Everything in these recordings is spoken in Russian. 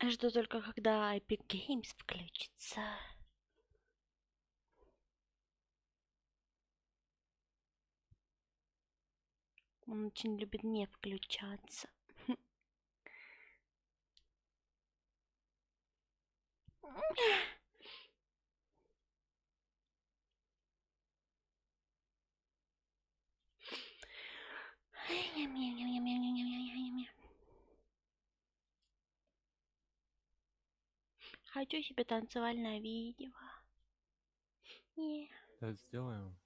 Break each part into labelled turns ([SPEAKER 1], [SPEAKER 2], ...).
[SPEAKER 1] Жду только, когда Epic Games включится. Он очень любит не включаться. Хочу себе танцевальное видео.
[SPEAKER 2] Да, сделаем.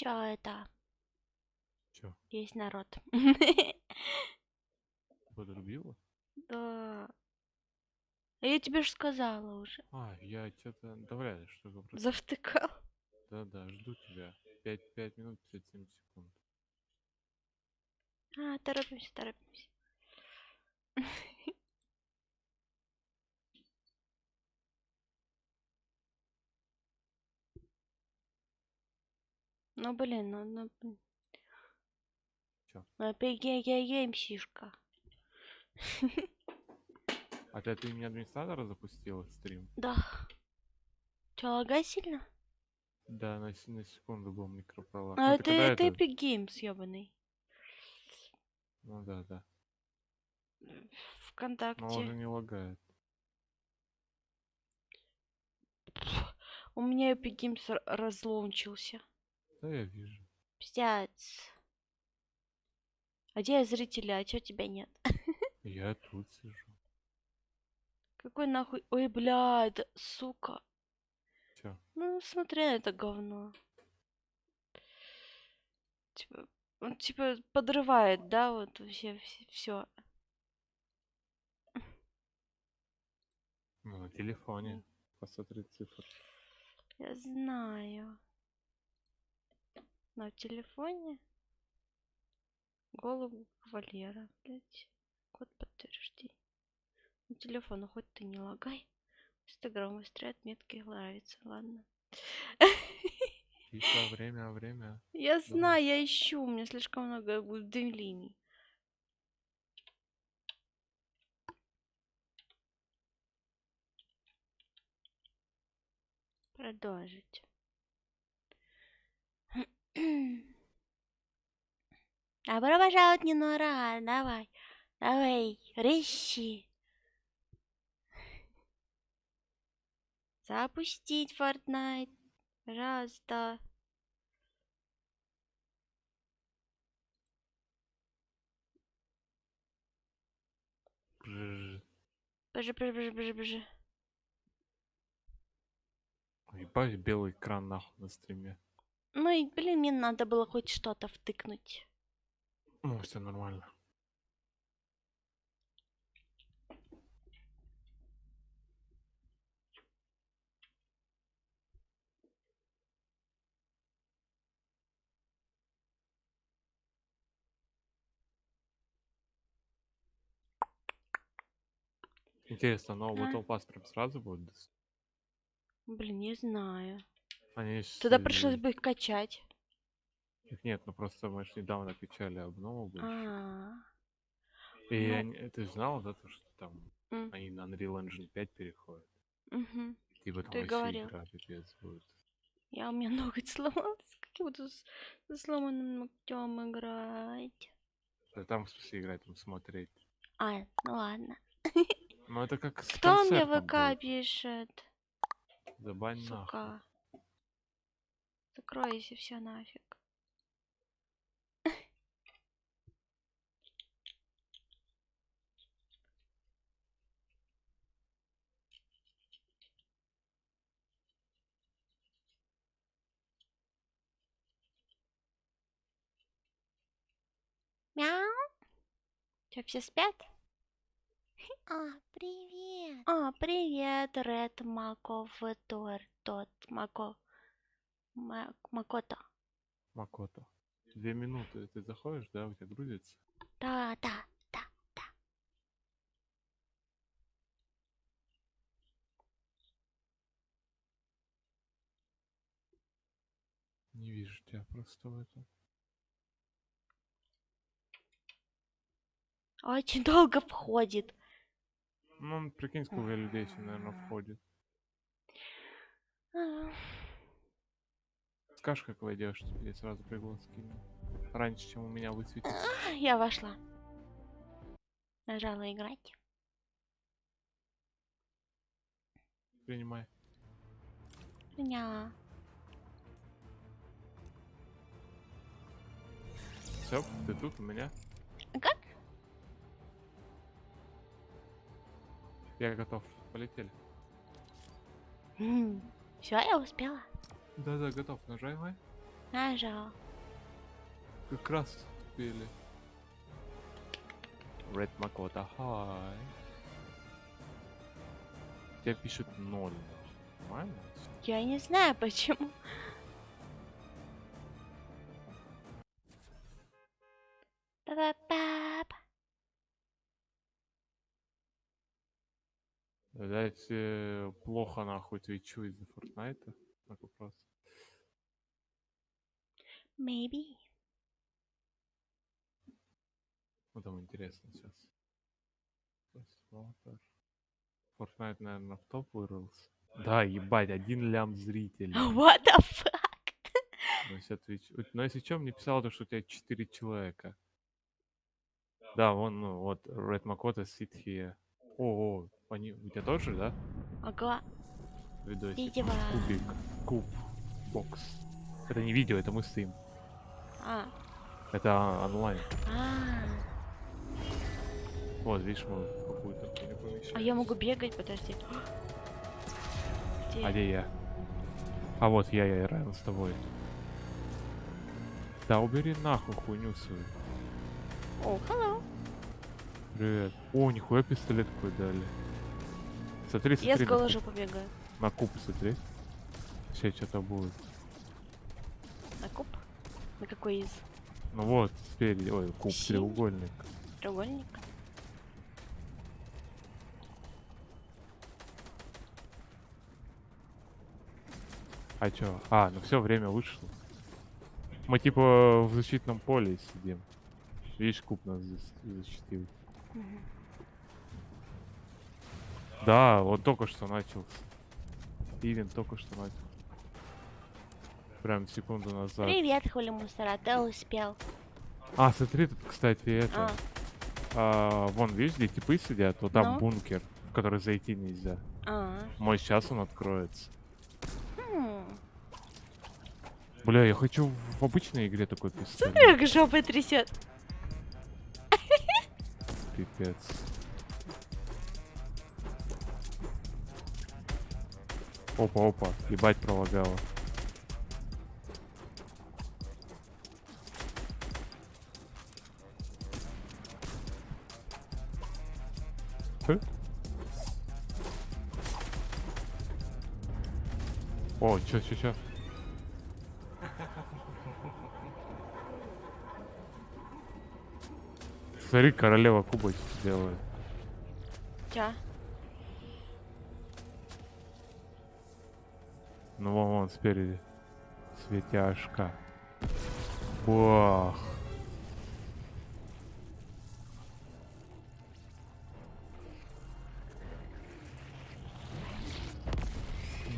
[SPEAKER 1] Чё это?
[SPEAKER 2] Чё,
[SPEAKER 1] Есть народ.
[SPEAKER 2] подрубила?
[SPEAKER 1] Да. Я тебе же сказала уже.
[SPEAKER 2] Я что-то... Да вряд ли, что за процесс.
[SPEAKER 1] Завтыкал.
[SPEAKER 2] Да-да, жду тебя. 5 минут 37 секунд.
[SPEAKER 1] Торопимся, торопимся. Ну блин, ну.
[SPEAKER 2] Чё?
[SPEAKER 1] Геймсишка.
[SPEAKER 2] Это ты мне администратора запустила стрим?
[SPEAKER 1] Да. Чё, лагай сильно?
[SPEAKER 2] Да, на секунду был микропролаг. Ну
[SPEAKER 1] А
[SPEAKER 2] это когда
[SPEAKER 1] это
[SPEAKER 2] это...
[SPEAKER 1] Epic Games, ёбаный.
[SPEAKER 2] Ну да. Но
[SPEAKER 1] ВКонтакте.
[SPEAKER 2] уже не лагает.
[SPEAKER 1] У меня Epic Games разлончился.
[SPEAKER 2] Да, я вижу.
[SPEAKER 1] Пиздец. А где зрители? А чё тебя нет?
[SPEAKER 2] Я тут сижу.
[SPEAKER 1] Какой нахуй? Ой, блядь, сука.
[SPEAKER 2] Чё?
[SPEAKER 1] Ну, смотри на это говно. Типа, он типа подрывает, да, вот вообще все.
[SPEAKER 2] Ну, на телефоне. Посмотри цифры.
[SPEAKER 1] Я знаю. На телефоне голову Валера, блядь. Код подтверждения. На телефону хоть ты не лагай. Инстаграм выстраивает метки, нравится, ладно.
[SPEAKER 2] Тихо, время.
[SPEAKER 1] Я
[SPEAKER 2] Давай.
[SPEAKER 1] знаю, я ищу, у меня слишком много уведомлений. Продолжить. Добро пожаловать, не нора, давай, рыщи. Запустить Fortnite, пожалуйста.
[SPEAKER 2] Бжж.
[SPEAKER 1] Боже.
[SPEAKER 2] Ебать, белый экран нахуй на стриме.
[SPEAKER 1] Ну и, блин, мне надо было хоть что-то втыкнуть.
[SPEAKER 2] Ну, все нормально. Интересно, новый Battle Pass прям сразу будет?
[SPEAKER 1] Блин, не знаю.
[SPEAKER 2] Они
[SPEAKER 1] Тогда пришлось бы их качать.
[SPEAKER 2] их нет, ну просто мы же недавно качали обнову большую.
[SPEAKER 1] А,
[SPEAKER 2] И
[SPEAKER 1] ну,
[SPEAKER 2] ты же знал, да, то, что там
[SPEAKER 1] м,
[SPEAKER 2] они на Unreal Engine 5 переходят?
[SPEAKER 1] мгм.
[SPEAKER 2] Типа там
[SPEAKER 1] Ты
[SPEAKER 2] вообще
[SPEAKER 1] говорил.
[SPEAKER 2] игра пипец будет.
[SPEAKER 1] У меня ноготь сломался. Как я буду со сломанным ногтем играть?
[SPEAKER 2] Да там, в смысле, играть, там смотреть.
[SPEAKER 1] Ну ладно.
[SPEAKER 2] Ну это как с
[SPEAKER 1] Кто мне
[SPEAKER 2] концертом
[SPEAKER 1] ВК
[SPEAKER 2] будет.
[SPEAKER 1] пишет?
[SPEAKER 2] Забань нахуй.
[SPEAKER 1] Сука. Закройся все нафиг. Чё, все спят?
[SPEAKER 3] Привет.
[SPEAKER 1] Привет, Ред Маковтор, тот Макото.
[SPEAKER 2] Макото. 2 минуты. Ты заходишь, да? У тебя грузится?
[SPEAKER 1] Да.
[SPEAKER 2] Не вижу тебя просто в этом.
[SPEAKER 1] Очень долго входит.
[SPEAKER 2] Ну, прикинь, сколько людей еще, наверное, входит. Скажешь, как войдешь, тебе сразу приглас скину. Раньше, чем у меня высветится.
[SPEAKER 1] Я вошла. Нажала играть.
[SPEAKER 2] Принимай.
[SPEAKER 1] Приняла.
[SPEAKER 2] Все, ты тут у меня.
[SPEAKER 1] Ага.
[SPEAKER 2] Я готов. Полетели.
[SPEAKER 1] Все, я успела.
[SPEAKER 2] Да-да, готов. Нажимай.
[SPEAKER 1] Нажала.
[SPEAKER 2] Как раз успели. Red Макота, хай. Тебя пишет 0. Нормально?
[SPEAKER 1] Я не знаю почему. Па-па-пап.
[SPEAKER 2] Видать, плохо нахуй твичу из-за Фортнайта. Так вопрос.
[SPEAKER 1] Maybe.
[SPEAKER 2] Ну там интересно сейчас. Fortnite, наверное, в топ вырвался. Да, ебать, 1 лям зрителей.
[SPEAKER 1] What the fuck?
[SPEAKER 2] Но если что, мне писало, то, что у тебя 4 человека. Да, вон, ну, вот, Red Makoto sit here. О, они, у тебя тоже, да?
[SPEAKER 1] Ага.
[SPEAKER 2] Видосик.
[SPEAKER 1] Видео.
[SPEAKER 2] Кубик. Куб. Бокс. Это не видео, это мы стоим.
[SPEAKER 1] А.
[SPEAKER 2] Это онлайн.
[SPEAKER 1] А.
[SPEAKER 2] Вот, видишь, мы в какую-то хуйню помещаемся.
[SPEAKER 1] А я могу бегать, подожди. Где?
[SPEAKER 2] А где я? А вот я рядом с тобой. Да убери нахуй хуйню свою.
[SPEAKER 1] О, hello.
[SPEAKER 2] Привет. О, нихуя пистолет какой дали. Смотри,
[SPEAKER 1] Я с
[SPEAKER 2] смотри.
[SPEAKER 1] голожу побегаю.
[SPEAKER 2] На куб смотри. Сейчас что-то будет.
[SPEAKER 1] На куб? На какой из?
[SPEAKER 2] Ну вот, спереди. Ой, куб,
[SPEAKER 1] Синий?
[SPEAKER 2] треугольник.
[SPEAKER 1] Треугольник?
[SPEAKER 2] А чё? А, ну все, время вышло. Мы типа в защитном поле сидим. Видишь, куб нас защитил.
[SPEAKER 1] Мгм.
[SPEAKER 2] Да, вот только что начался. Ивент только что начал. Прям секунду назад.
[SPEAKER 1] Привет, хули мусора, ты успел.
[SPEAKER 2] А, смотри, тут, кстати, это. Вон, видишь, где типы сидят? Вот там
[SPEAKER 1] Ну?
[SPEAKER 2] бункер, в который зайти нельзя.
[SPEAKER 1] А.
[SPEAKER 2] Мой сейчас он откроется.
[SPEAKER 1] Хм.
[SPEAKER 2] Бля, я хочу в обычной игре такой пистолет.
[SPEAKER 1] Смотри, как жопой трясет.
[SPEAKER 2] Пипец. Опа, ебать пролагало. О, чё. Смотри, королева кубочек делает.
[SPEAKER 1] Чё?
[SPEAKER 2] Ну вон спереди. Светяшка. Бах.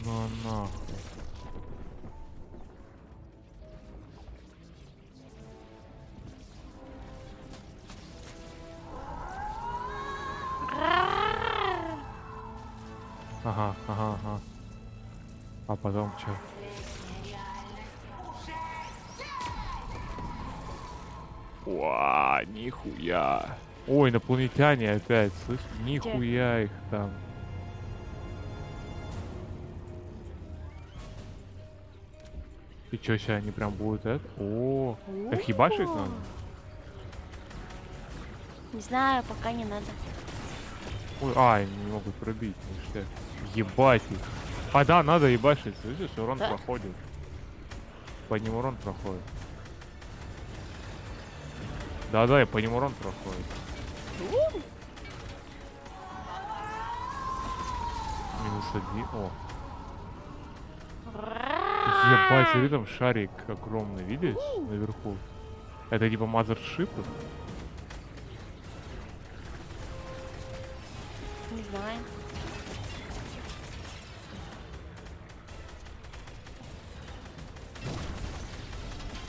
[SPEAKER 2] Ну нахуй. Ага. А потом чё? Уа, нихуя. Ой, инопланетяне опять, слышь? Нихуя их там. И чё, сейчас они прям будут это? О, их ебашить надо?
[SPEAKER 1] Не знаю, пока не надо.
[SPEAKER 2] Ой, они не могут пробить. Ништяк. Ебать их. А, да, надо ебашить. Слышишь, урон
[SPEAKER 1] Да?
[SPEAKER 2] проходит. По ним урон проходит. Да-да, и по ним урон проходит. -1. О. Ебать, смотри, там шарик огромный, видишь? Наверху. Это типа мазершипы?
[SPEAKER 1] Не знаю.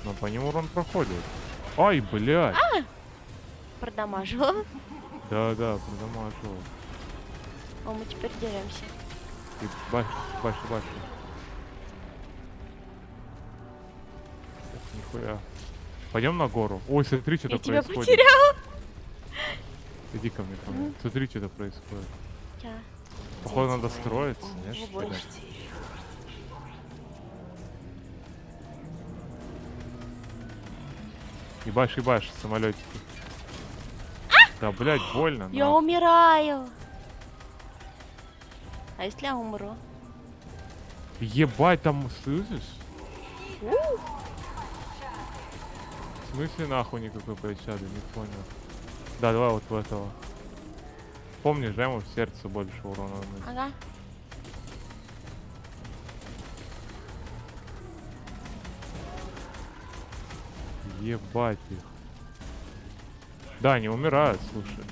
[SPEAKER 2] Но по ним урон проходит. Ай, блядь.
[SPEAKER 1] Продамажила.
[SPEAKER 2] Да-да, продамажил.
[SPEAKER 1] О, мы теперь деремся.
[SPEAKER 2] И баш. Ох, нихуя. Пойдем на гору. Ой, смотри, что-то
[SPEAKER 1] Я тебя
[SPEAKER 2] происходит.
[SPEAKER 1] потеряла.
[SPEAKER 2] Иди ко мне, ко мне. Смотри, что-то происходит.
[SPEAKER 1] Да.
[SPEAKER 2] Походу, надо строиться, знаешь?
[SPEAKER 1] Не бойся.
[SPEAKER 2] Ебашь, самолетики. Да, блядь, больно.
[SPEAKER 1] Я
[SPEAKER 2] нахуй.
[SPEAKER 1] умираю. А если я умру?
[SPEAKER 2] Ебать, там, слышишь? В смысле нахуй никакой пощады, не понял. Да, давай вот в этого. Помнишь, да, ему в сердце больше урона наносит?
[SPEAKER 1] Ага.
[SPEAKER 2] Ебать их. Да, они умирают, слушай.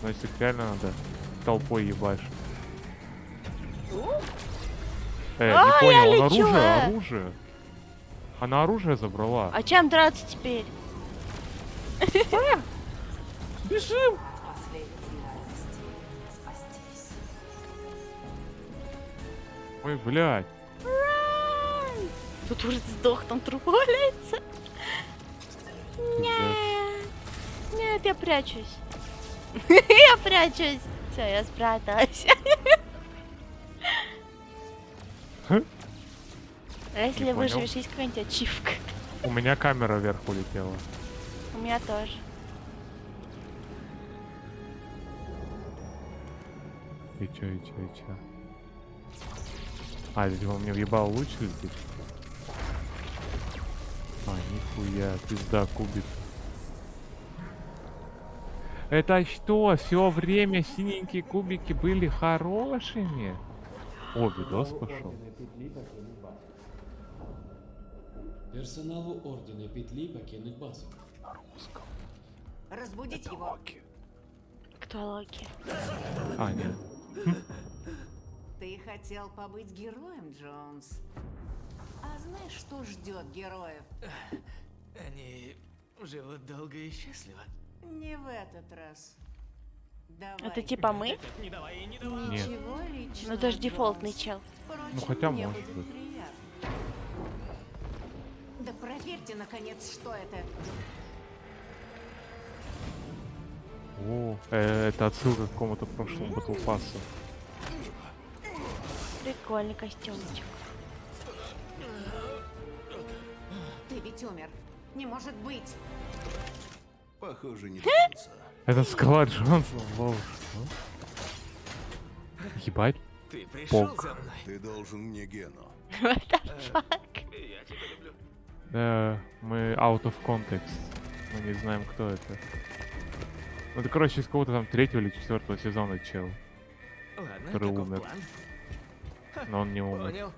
[SPEAKER 2] Но если их реально надо толпой ебашить. Не
[SPEAKER 1] я
[SPEAKER 2] понял, он
[SPEAKER 1] лечу,
[SPEAKER 2] оружие. Она оружие забрала.
[SPEAKER 1] А чем драться теперь?
[SPEAKER 2] Бежим! Ой, блядь.
[SPEAKER 1] Тут уже сдох, там труп валяется.
[SPEAKER 2] Пиздец.
[SPEAKER 1] Нет, я прячусь. Я прячусь. Все, я спряталась. А если
[SPEAKER 2] Не понял.
[SPEAKER 1] выживешь, есть какая-нибудь ачивка?
[SPEAKER 2] У меня камера вверх улетела.
[SPEAKER 1] У меня тоже.
[SPEAKER 2] И чё? А, видимо, мне въебал луч летит. А, нихуя, пизда, кубик. Это что, все время синенькие кубики были хорошими? О, видос пошел.
[SPEAKER 3] Персоналу Ордена Петли покинуть базу.
[SPEAKER 2] На русском.
[SPEAKER 4] Разбудить его.
[SPEAKER 2] Локи.
[SPEAKER 1] Кто Локи?
[SPEAKER 2] А, нет.
[SPEAKER 4] Ты хотел побыть героем, Джонс. А знаешь, что ждет героев?
[SPEAKER 3] Они живут долго и счастливо.
[SPEAKER 4] Не в этот раз. Давай.
[SPEAKER 1] Это типа мы?
[SPEAKER 3] Не давай.
[SPEAKER 2] Нет.
[SPEAKER 4] Ничего личного,
[SPEAKER 1] Ну, это ж дефолтный
[SPEAKER 4] Джонс.
[SPEAKER 1] чел.
[SPEAKER 4] Впрочем,
[SPEAKER 2] Ну, хотя
[SPEAKER 4] мне
[SPEAKER 2] может
[SPEAKER 4] будет
[SPEAKER 2] быть.
[SPEAKER 4] приятно. Да проверьте, наконец, что это.
[SPEAKER 2] О, это отсылка к какому-то прошлому Battle Pass.
[SPEAKER 1] Прикольный костюмчик.
[SPEAKER 4] Ты ведь умер. Не может быть.
[SPEAKER 5] Похоже, не до конца.
[SPEAKER 2] Это скала Джонсон, лол. Ебать.
[SPEAKER 3] Ты пришел
[SPEAKER 2] Пок.
[SPEAKER 3] за мной.
[SPEAKER 5] Ты должен мне Гену.
[SPEAKER 1] What the fuck?
[SPEAKER 3] Я тебя люблю.
[SPEAKER 2] Мы out of context. Мы не знаем, кто это. Ну, это, короче, из какого-то там 3-го или 4-го сезона чел.
[SPEAKER 3] Ладно,
[SPEAKER 2] Который
[SPEAKER 3] каков
[SPEAKER 2] умер.
[SPEAKER 3] план?
[SPEAKER 2] Но он не умер.
[SPEAKER 3] Понял.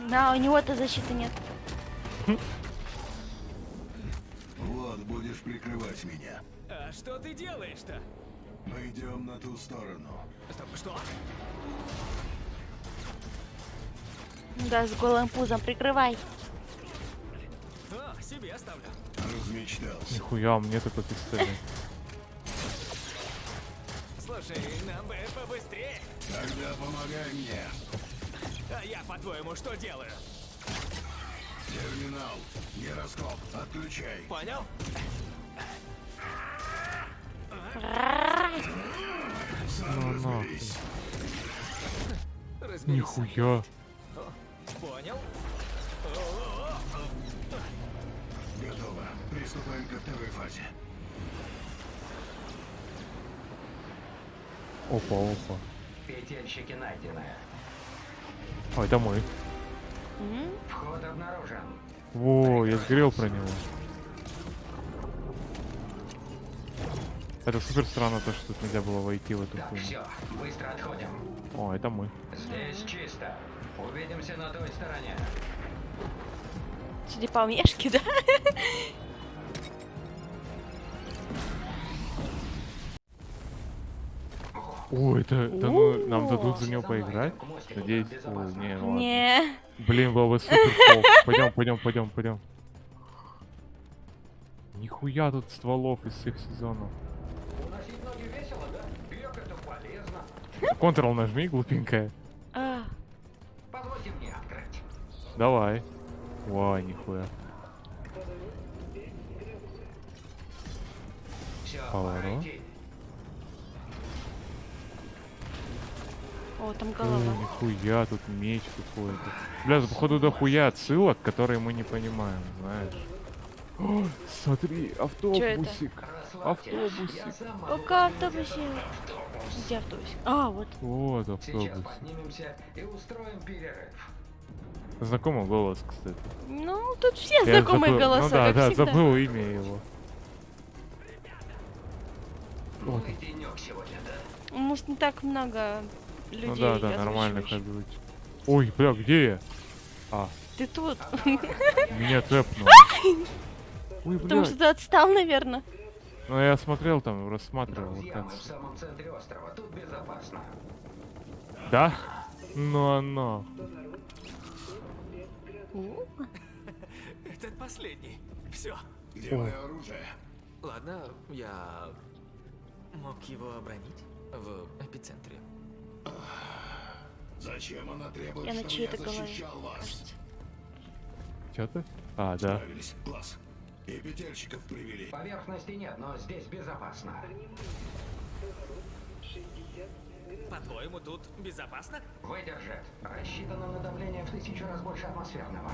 [SPEAKER 1] Да, у него-то защиты нет.
[SPEAKER 5] Вот, будешь прикрывать меня.
[SPEAKER 3] А что ты делаешь-то?
[SPEAKER 5] Мы идем на ту сторону.
[SPEAKER 3] Стоп, что?
[SPEAKER 1] Да, с голым пузом прикрывай.
[SPEAKER 3] О, себе оставлю.
[SPEAKER 5] Размечтался.
[SPEAKER 2] Нихуя, мне такой пистолет.
[SPEAKER 3] Слушай, нам бы побыстрее.
[SPEAKER 5] Тогда помогай мне.
[SPEAKER 3] А я, по-твоему, что делаю?
[SPEAKER 5] Терминал. Гироскоп. Отключай.
[SPEAKER 3] Понял?
[SPEAKER 5] Сам
[SPEAKER 2] Ну,
[SPEAKER 5] разберись.
[SPEAKER 3] Разберись.
[SPEAKER 2] Нихуя.
[SPEAKER 3] Понял?
[SPEAKER 5] Готово. Приступаем ко второй фазе.
[SPEAKER 2] Опа, опа.
[SPEAKER 6] Петельщики найдены.
[SPEAKER 2] О, это мы.
[SPEAKER 1] М?
[SPEAKER 6] Вход обнаружен.
[SPEAKER 2] Во, я сгорел про него. Это супер странно, то, что тут нельзя было войти в эту
[SPEAKER 6] Так,
[SPEAKER 2] хуйню.
[SPEAKER 6] все, быстро отходим.
[SPEAKER 2] О, это мы.
[SPEAKER 6] Здесь чисто. Увидимся на той стороне.
[SPEAKER 1] Судя по внешке, да?
[SPEAKER 2] О, это ну, нам дадут за
[SPEAKER 6] Все
[SPEAKER 2] него
[SPEAKER 6] за мной,
[SPEAKER 2] поиграть?
[SPEAKER 6] идем к мостику,
[SPEAKER 2] Надеюсь,
[SPEAKER 6] там
[SPEAKER 2] ой,
[SPEAKER 6] безопасно.
[SPEAKER 2] не, ладно.
[SPEAKER 1] Не.
[SPEAKER 2] Блин, было бы супер топ. Пойдем, пойдем, пойдем, пойдем. Нихуя тут стволов из всех сезонов.
[SPEAKER 6] Уносить ноги весело, да? Бег это полезно.
[SPEAKER 2] Ctrl нажми, глупенькая.
[SPEAKER 1] А,
[SPEAKER 6] Позвольте мне открыть.
[SPEAKER 2] Давай. Ой, нихуя.
[SPEAKER 6] Все,
[SPEAKER 2] Поворот.
[SPEAKER 6] пора идти.
[SPEAKER 1] о, там
[SPEAKER 2] Ой,
[SPEAKER 1] голова.
[SPEAKER 2] нихуя, тут меч какой-то. Бля, тут, походу дохуя отсылок, которые мы не понимаем, знаешь. О, смотри, автобусик.
[SPEAKER 6] Расслабьтесь, я
[SPEAKER 2] Автобусик.
[SPEAKER 6] сам могу
[SPEAKER 1] Пока
[SPEAKER 6] подвинуть
[SPEAKER 1] автобусе.
[SPEAKER 6] автобус.
[SPEAKER 1] Где автобус? А, вот.
[SPEAKER 2] Вот
[SPEAKER 6] Сейчас
[SPEAKER 2] автобус.
[SPEAKER 6] поднимемся и устроим перерыв.
[SPEAKER 2] Знакомый голос, кстати.
[SPEAKER 1] Ну, тут все
[SPEAKER 2] Я
[SPEAKER 1] знакомые
[SPEAKER 2] забыл-
[SPEAKER 1] голоса,
[SPEAKER 2] Ну да,
[SPEAKER 1] как
[SPEAKER 2] да,
[SPEAKER 1] всегда.
[SPEAKER 2] забыл имя его.
[SPEAKER 6] Ну и денек сегодня, да?
[SPEAKER 1] У нас не так много людей.
[SPEAKER 2] Ну да, да, нормальных
[SPEAKER 1] озвучивающих.
[SPEAKER 2] озвучек. Ой, бля, где я? А,
[SPEAKER 1] Ты тут.
[SPEAKER 2] меня тэпнуло. Ой,
[SPEAKER 1] Потому
[SPEAKER 2] бля.
[SPEAKER 1] что ты отстал, наверное.
[SPEAKER 2] Ну я смотрел там, рассматривал
[SPEAKER 6] Друзья, мы в
[SPEAKER 2] локацию.
[SPEAKER 6] самом центре острова. Тут безопасно.
[SPEAKER 2] Да? Ну оно.
[SPEAKER 3] Этот последний. Все.
[SPEAKER 5] Где
[SPEAKER 2] О.
[SPEAKER 5] мое оружие?
[SPEAKER 3] Ладно, я мог его обронить в эпицентре.
[SPEAKER 5] Зачем она требует,
[SPEAKER 1] Я на
[SPEAKER 5] чтобы
[SPEAKER 1] чьей-то
[SPEAKER 5] я
[SPEAKER 1] голове.
[SPEAKER 5] защищал вас?
[SPEAKER 1] Кажется.
[SPEAKER 2] Чё ты? А, да.
[SPEAKER 5] Справились. Класс. И петельщиков привели.
[SPEAKER 6] Поверхности нет, но здесь безопасно.
[SPEAKER 3] По-твоему, тут безопасно?
[SPEAKER 6] Выдержит. Рассчитано на давление в 1000 раз больше атмосферного.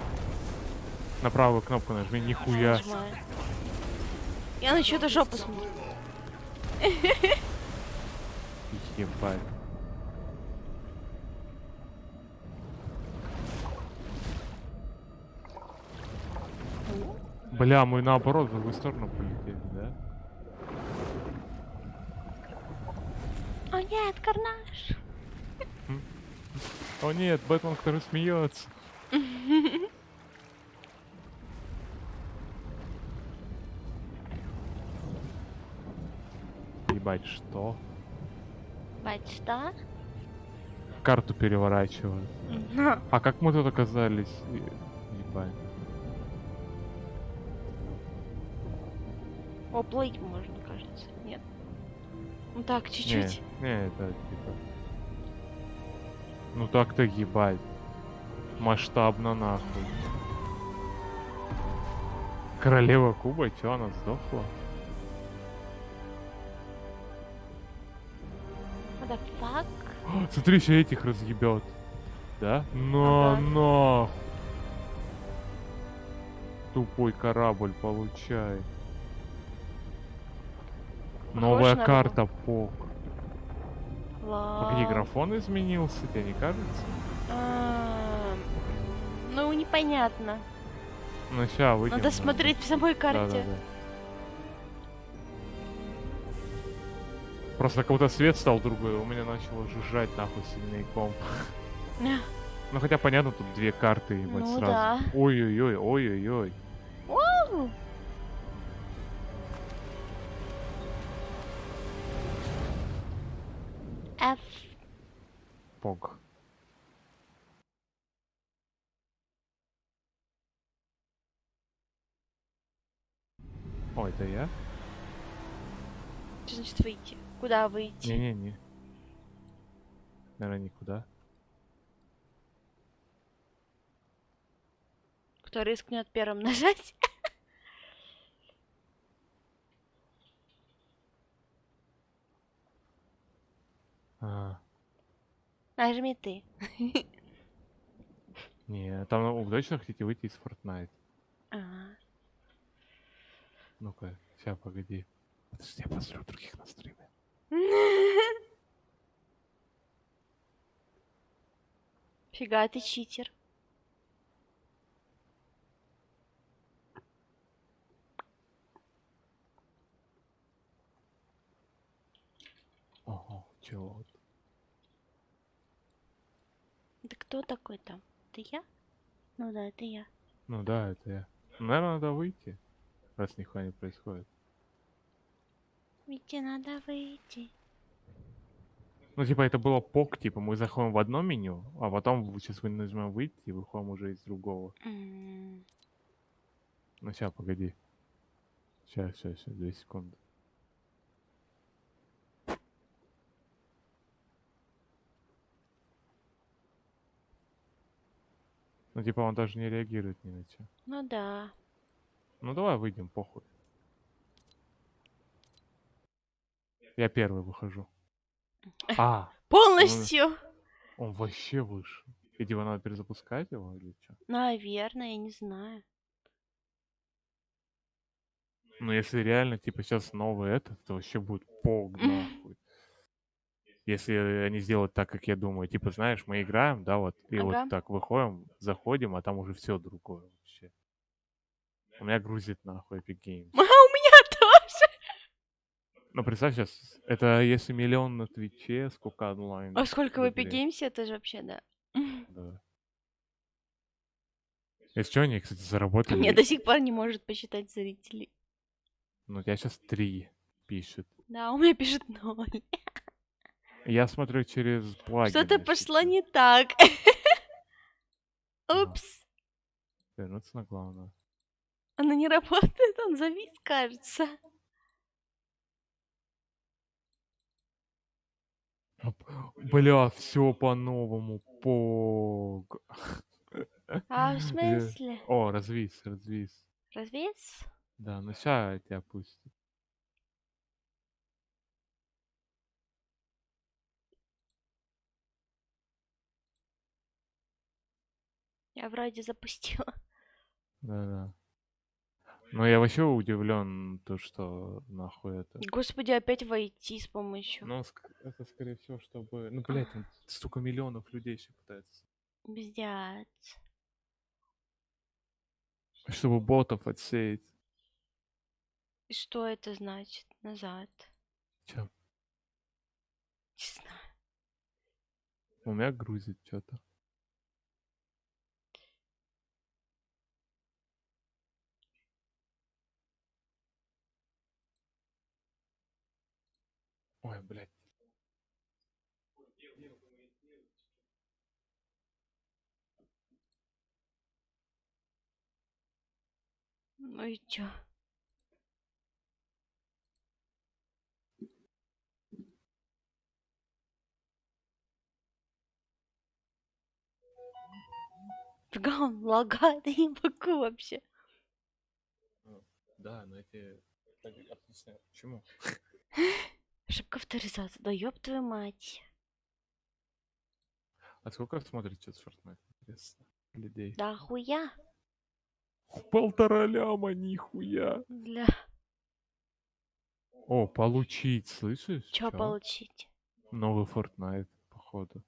[SPEAKER 2] На правую кнопку нажми, нихуя.
[SPEAKER 1] Нажимаю. Я на чью-то жопу смотрю.
[SPEAKER 2] Ебать. Бля, мы наоборот в другую сторону полетели, да?
[SPEAKER 1] О нет, Карнаж.
[SPEAKER 2] О нет, Бэтмен, который смеется. Ебать, что?
[SPEAKER 1] Бать, что?
[SPEAKER 2] Карту переворачивают.
[SPEAKER 1] На.
[SPEAKER 2] А как мы тут оказались? Ебать.
[SPEAKER 1] О, плыть можно, кажется. Нет? Ну так,
[SPEAKER 2] Не,
[SPEAKER 1] чуть-чуть.
[SPEAKER 2] не, это типа... Ну так-то ебать. Масштабно нахуй. Королева Куба, чё, она сдохла?
[SPEAKER 1] What the fuck?
[SPEAKER 2] Смотри, еще этих разъебет. Да? Но,
[SPEAKER 1] Ага.
[SPEAKER 2] но. Тупой корабль, получай. Новая
[SPEAKER 1] на
[SPEAKER 2] карта, пок. Погоди,
[SPEAKER 1] Вау.
[SPEAKER 2] графон изменился, тебе не кажется?
[SPEAKER 1] Ну, непонятно.
[SPEAKER 2] Ну, ща выйдем.
[SPEAKER 1] Надо смотреть в самой карте.
[SPEAKER 2] Да-да-да. Просто как будто свет стал другой, у меня начало жужжать нахуй сильный комп. Ну хотя понятно, тут две карты, ебать,
[SPEAKER 1] Ну
[SPEAKER 2] сразу.
[SPEAKER 1] да.
[SPEAKER 2] Ой-ой-ой, ой-ой-ой.
[SPEAKER 1] Вау! F.
[SPEAKER 2] Пог. О, это я?
[SPEAKER 1] Что значит выйти? Куда выйти?
[SPEAKER 2] Не-не-не. Наверное, никуда.
[SPEAKER 1] Кто рискнет первым нажать?
[SPEAKER 2] А,
[SPEAKER 1] Нажми ты.
[SPEAKER 2] не, там вы точно хотите выйти из Fortnite?
[SPEAKER 1] Ага.
[SPEAKER 2] Ну-ка, сейчас, погоди. Подожди, я посмотрю других на стриме.
[SPEAKER 1] Фига, ты читер.
[SPEAKER 2] Ого, чего?
[SPEAKER 1] Да кто такой там? Это я? Ну да, это я.
[SPEAKER 2] Ну да, это я. Наверное, надо выйти, раз нихуя не происходит.
[SPEAKER 1] Выйти надо выйти.
[SPEAKER 2] Ну, типа, это было пок, типа, мы заходим в одно меню, а потом сейчас мы нажмем выйти и выходим уже из другого.
[SPEAKER 1] М.
[SPEAKER 2] Ну, сейчас, погоди. Сейчас, 2 секунды. Ну, типа, он даже не реагирует ни на что.
[SPEAKER 1] Ну да.
[SPEAKER 2] Ну, давай выйдем, похуй. Я первый выхожу. А,
[SPEAKER 1] Полностью.
[SPEAKER 2] он вообще вышел. И типа надо перезапускать его или что?
[SPEAKER 1] Наверное, я не знаю.
[SPEAKER 2] Ну, если реально, типа, сейчас новый этот, то вообще будет пог, нахуй. Если они сделают так, как я думаю. Типа, знаешь, мы играем, да, вот, и
[SPEAKER 1] Ага.
[SPEAKER 2] вот так выходим, заходим, а там уже все другое вообще. У меня грузит нахуй Epic Games.
[SPEAKER 1] А у меня тоже.
[SPEAKER 2] Ну, представь сейчас, это если 1 000 000 на Твиче, сколько онлайн?
[SPEAKER 1] А сколько в Epic
[SPEAKER 2] рублей?
[SPEAKER 1] Games, это же вообще, да.
[SPEAKER 2] Да. Если что, они, кстати,
[SPEAKER 1] Мне
[SPEAKER 2] заработали.
[SPEAKER 1] до сих пор не может посчитать зрителей.
[SPEAKER 2] Ну, у тебя сейчас 3 пишет.
[SPEAKER 1] Да, у меня пишет 0.
[SPEAKER 2] Я смотрю через плагины.
[SPEAKER 1] Что-то пошло
[SPEAKER 2] типа.
[SPEAKER 1] не так.
[SPEAKER 2] Ага.
[SPEAKER 1] Упс.
[SPEAKER 2] Вернуться на главное.
[SPEAKER 1] Оно не работает, он завис, кажется.
[SPEAKER 2] Бля, все по-новому. Пог.
[SPEAKER 1] А в смысле?
[SPEAKER 2] О, развис.
[SPEAKER 1] Развес?
[SPEAKER 2] Да, ну ща тебя пустит.
[SPEAKER 1] Я вроде запустила.
[SPEAKER 2] Да. Ну я вообще удивлен, то что нахуй это.
[SPEAKER 1] Господи, опять войти с помощью.
[SPEAKER 2] Ну, это скорее всего, чтобы. Ну, блядь, там столько миллионов людей еще пытаются.
[SPEAKER 1] Пиздец.
[SPEAKER 2] Чтобы ботов отсеять.
[SPEAKER 1] И что это значит? Назад.
[SPEAKER 2] Чё?
[SPEAKER 1] Не знаю.
[SPEAKER 2] У меня грузит что-то. Ой, блядь.
[SPEAKER 1] Ну и чё? Фига он лагает, я не могу вообще.
[SPEAKER 2] Да, но эти. Отлично. Почему?
[SPEAKER 1] Ошибка авторизации. Да ёб твою мать.
[SPEAKER 2] А сколько смотрит сейчас Fortnite? Интересно. Людей.
[SPEAKER 1] Да хуя.
[SPEAKER 2] 1,5 ляма, нихуя.
[SPEAKER 1] Для...
[SPEAKER 2] О, получить, слышишь?
[SPEAKER 1] Чё
[SPEAKER 2] Чё?
[SPEAKER 1] получить?
[SPEAKER 2] Новый Fortnite, походу.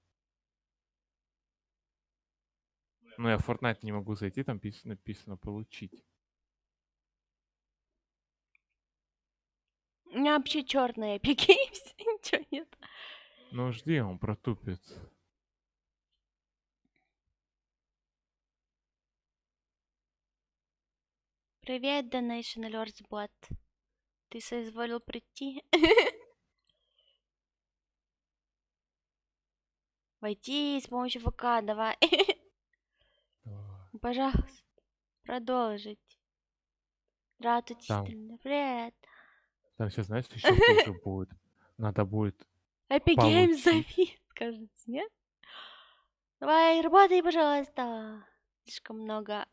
[SPEAKER 2] Ну, я в Fortnite не могу зайти, там написано получить.
[SPEAKER 1] У меня вообще черная Epic Games. Ничего нет.
[SPEAKER 2] Ну, жди, он протупит.
[SPEAKER 1] Привет, Donation Alerts Bot. Ты соизволил прийти? Войти с помощью ВК, давай.
[SPEAKER 2] Давай.
[SPEAKER 1] Пожалуйста, продолжить. Здравствуйте,
[SPEAKER 2] Там.
[SPEAKER 1] Сталин. Привет.
[SPEAKER 2] Там сейчас, знаешь, еще хуже будет. Надо будет
[SPEAKER 1] Epic Games
[SPEAKER 2] получить.
[SPEAKER 1] завис, кажется, нет? Давай, работай, пожалуйста. Слишком много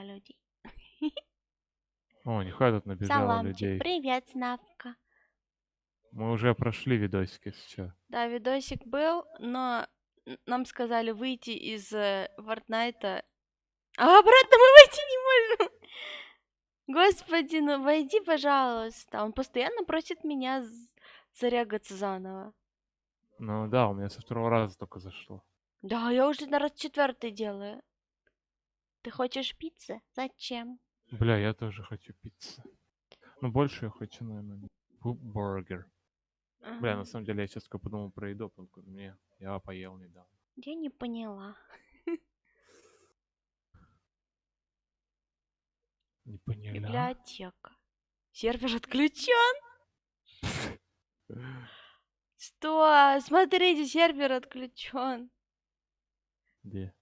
[SPEAKER 1] людей.
[SPEAKER 2] О, нихуя тут набежало
[SPEAKER 1] Саламчик,
[SPEAKER 2] людей.
[SPEAKER 1] привет, Снавка.
[SPEAKER 2] Мы уже прошли видосики сейчас.
[SPEAKER 1] Да, видосик был, но нам сказали выйти из Фортнайта. А обратно мы войти не можем. Господи, ну войди, пожалуйста. Он постоянно просит меня зарягаться заново.
[SPEAKER 2] Ну да, у меня со 2-го раза только зашло.
[SPEAKER 1] Да, я уже на раз 4 делаю. Ты хочешь пиццы? Зачем?
[SPEAKER 2] Бля, я тоже хочу пиццу. Ну, больше я хочу, наверное, бургер. Бля,
[SPEAKER 1] Ага.
[SPEAKER 2] на самом деле, я сейчас только подумал про еду, потому что я поел недавно.
[SPEAKER 1] Я не поняла.
[SPEAKER 2] Не поняла?
[SPEAKER 1] Библиотека. Сервер отключен. Что? Смотрите, сервер отключен.
[SPEAKER 2] Где?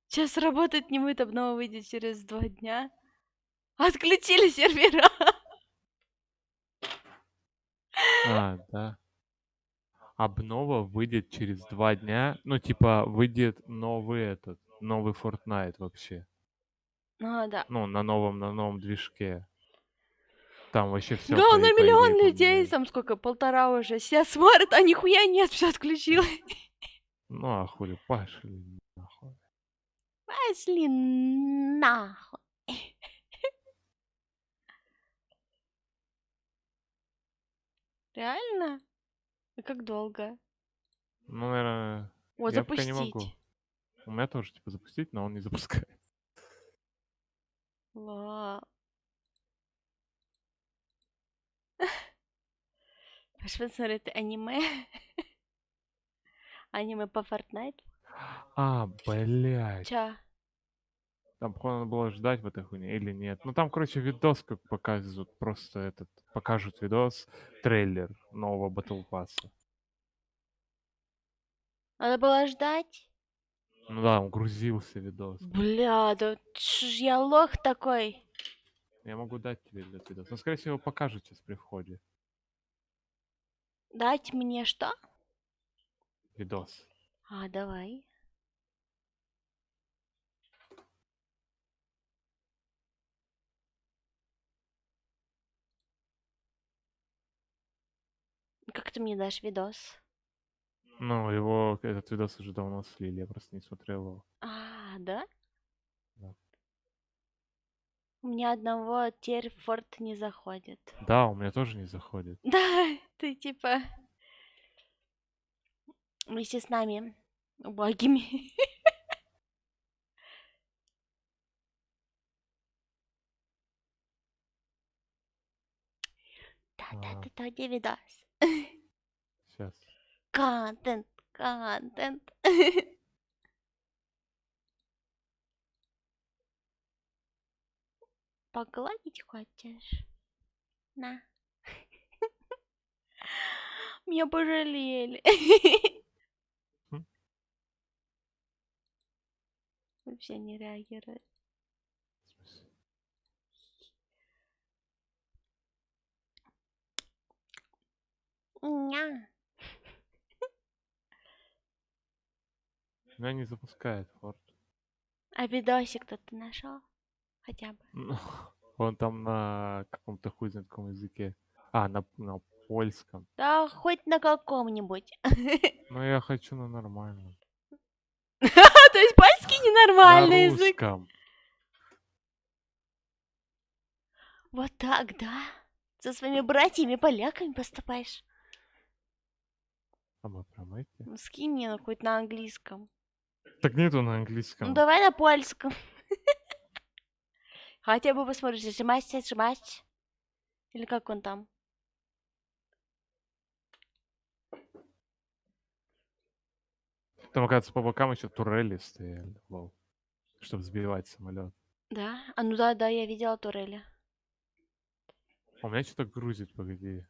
[SPEAKER 1] Сейчас работать не будет, обнова выйдет через 2 дня. Отключили сервера.
[SPEAKER 2] А, да. Обнова выйдет через 2 дня. Ну, типа, выйдет новый Fortnite вообще.
[SPEAKER 1] А, да.
[SPEAKER 2] Ну, на новом движке. Там вообще все
[SPEAKER 1] Говно,
[SPEAKER 2] по идее
[SPEAKER 1] миллион людей,
[SPEAKER 2] поменяется.
[SPEAKER 1] там сколько, 1,5 уже. Все смотрят, а нихуя нет, все отключила.
[SPEAKER 2] Ну, а хули, пошли нахуй.
[SPEAKER 1] Пошли нахуй. Реально? И как долго?
[SPEAKER 2] Ну, наверное,
[SPEAKER 1] О,
[SPEAKER 2] я пока не могу.
[SPEAKER 1] запустить.
[SPEAKER 2] У меня тоже, типа, запустить, но он не запускает.
[SPEAKER 1] Ла. Пошли посмотреть аниме. Аниме по Fortnite.
[SPEAKER 2] А, блядь.
[SPEAKER 1] Ча.
[SPEAKER 2] Там, походу, надо было ждать в этой хуйне или нет. Ну, там, короче, видос как показывают. Просто покажут видос, трейлер нового Battle Pass.
[SPEAKER 1] Надо было ждать.
[SPEAKER 2] Ну да, он грузился видос.
[SPEAKER 1] Бля, да ж я лох такой.
[SPEAKER 2] Я могу дать тебе этот видос. Но, скорее всего, покажут сейчас при входе.
[SPEAKER 1] Дать мне что?
[SPEAKER 2] Видос.
[SPEAKER 1] А, давай. Как ты мне дашь видос?
[SPEAKER 2] Ну, этот видос уже давно слили, я просто не смотрел его.
[SPEAKER 1] А, да?
[SPEAKER 2] Да.
[SPEAKER 1] У меня одного теперь в форт не заходит.
[SPEAKER 2] Да, у меня тоже не заходит.
[SPEAKER 1] Да, ты типа вместе с нами убогими. Да-да-да, где видос?
[SPEAKER 2] Сейчас.
[SPEAKER 1] Контент, контент. Погладить хочешь? На. Меня пожалели.
[SPEAKER 2] Хм.
[SPEAKER 1] Вообще не реагирует.
[SPEAKER 2] В смысле?
[SPEAKER 1] Ня.
[SPEAKER 2] Меня не запускает Форд.
[SPEAKER 1] А видосик-то ты нашел? Хотя бы.
[SPEAKER 2] Ну, он там на каком-то хуй знает каком языке. А, на польском.
[SPEAKER 1] Да хоть на каком-нибудь.
[SPEAKER 2] Но я хочу на нормальном.
[SPEAKER 1] То есть польский
[SPEAKER 2] На
[SPEAKER 1] ненормальный язык.
[SPEAKER 2] русском.
[SPEAKER 1] Вот так, да? Со своими братьями-поляками поступаешь?
[SPEAKER 2] А мы прям эти?
[SPEAKER 1] Ну, скинь мне ну, хоть на английском.
[SPEAKER 2] Так нету на
[SPEAKER 1] Ну,
[SPEAKER 2] английском.
[SPEAKER 1] давай на польском. Хотя бы посмотришь, сжимать. Или как он там?
[SPEAKER 2] Там, оказывается, по бокам еще турели стояли. Лол. Чтобы сбивать самолет.
[SPEAKER 1] Да? А ну да, я видела турели.
[SPEAKER 2] У меня что-то грузит, погоди.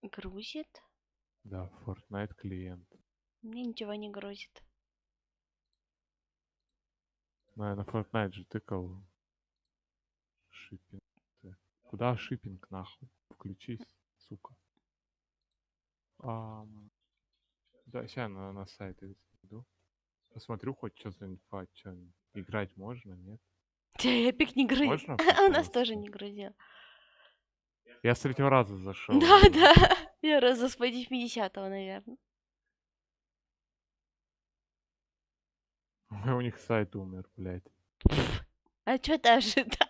[SPEAKER 1] Грузит?
[SPEAKER 2] Да, Fortnite клиент.
[SPEAKER 1] Мне ничего не грузит.
[SPEAKER 2] Ну, я на Fortnite же тыкал. Шиппинг. Куда шиппинг нахуй? Включись, сука. Да, сейчас на сайт иду. Посмотрю хоть что за инфа, что играть можно, нет?
[SPEAKER 1] Эпик не грузит.
[SPEAKER 2] Можно
[SPEAKER 1] А у нас
[SPEAKER 2] попробовать?
[SPEAKER 1] тоже не грузил.
[SPEAKER 2] Я с 3-го раза зашел.
[SPEAKER 1] Да. Я раза с 50-го, наверное.
[SPEAKER 2] У них сайт умер, блядь.
[SPEAKER 1] А что ты ожидал?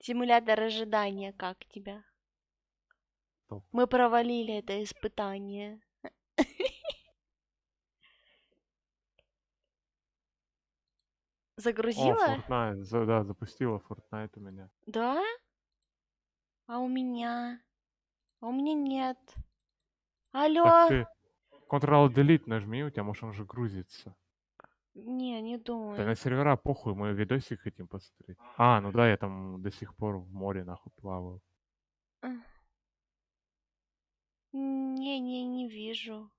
[SPEAKER 1] Симулятор ожидания, как тебя?
[SPEAKER 2] Топ.
[SPEAKER 1] Мы провалили это испытание.
[SPEAKER 2] О,
[SPEAKER 1] Загрузила?
[SPEAKER 2] Fortnite. Да, запустила Fortnite у меня.
[SPEAKER 1] Да? А у меня? А у меня нет.
[SPEAKER 2] Так
[SPEAKER 1] Алло?
[SPEAKER 2] ты Ctrl-Delete нажми, у тебя, может, он же грузится.
[SPEAKER 1] Не
[SPEAKER 2] Да на
[SPEAKER 1] думаю.
[SPEAKER 2] сервера похуй, мы видосик хотим посмотреть. А, ну да, я там до сих пор в море нахуй плаваю.
[SPEAKER 1] Не вижу.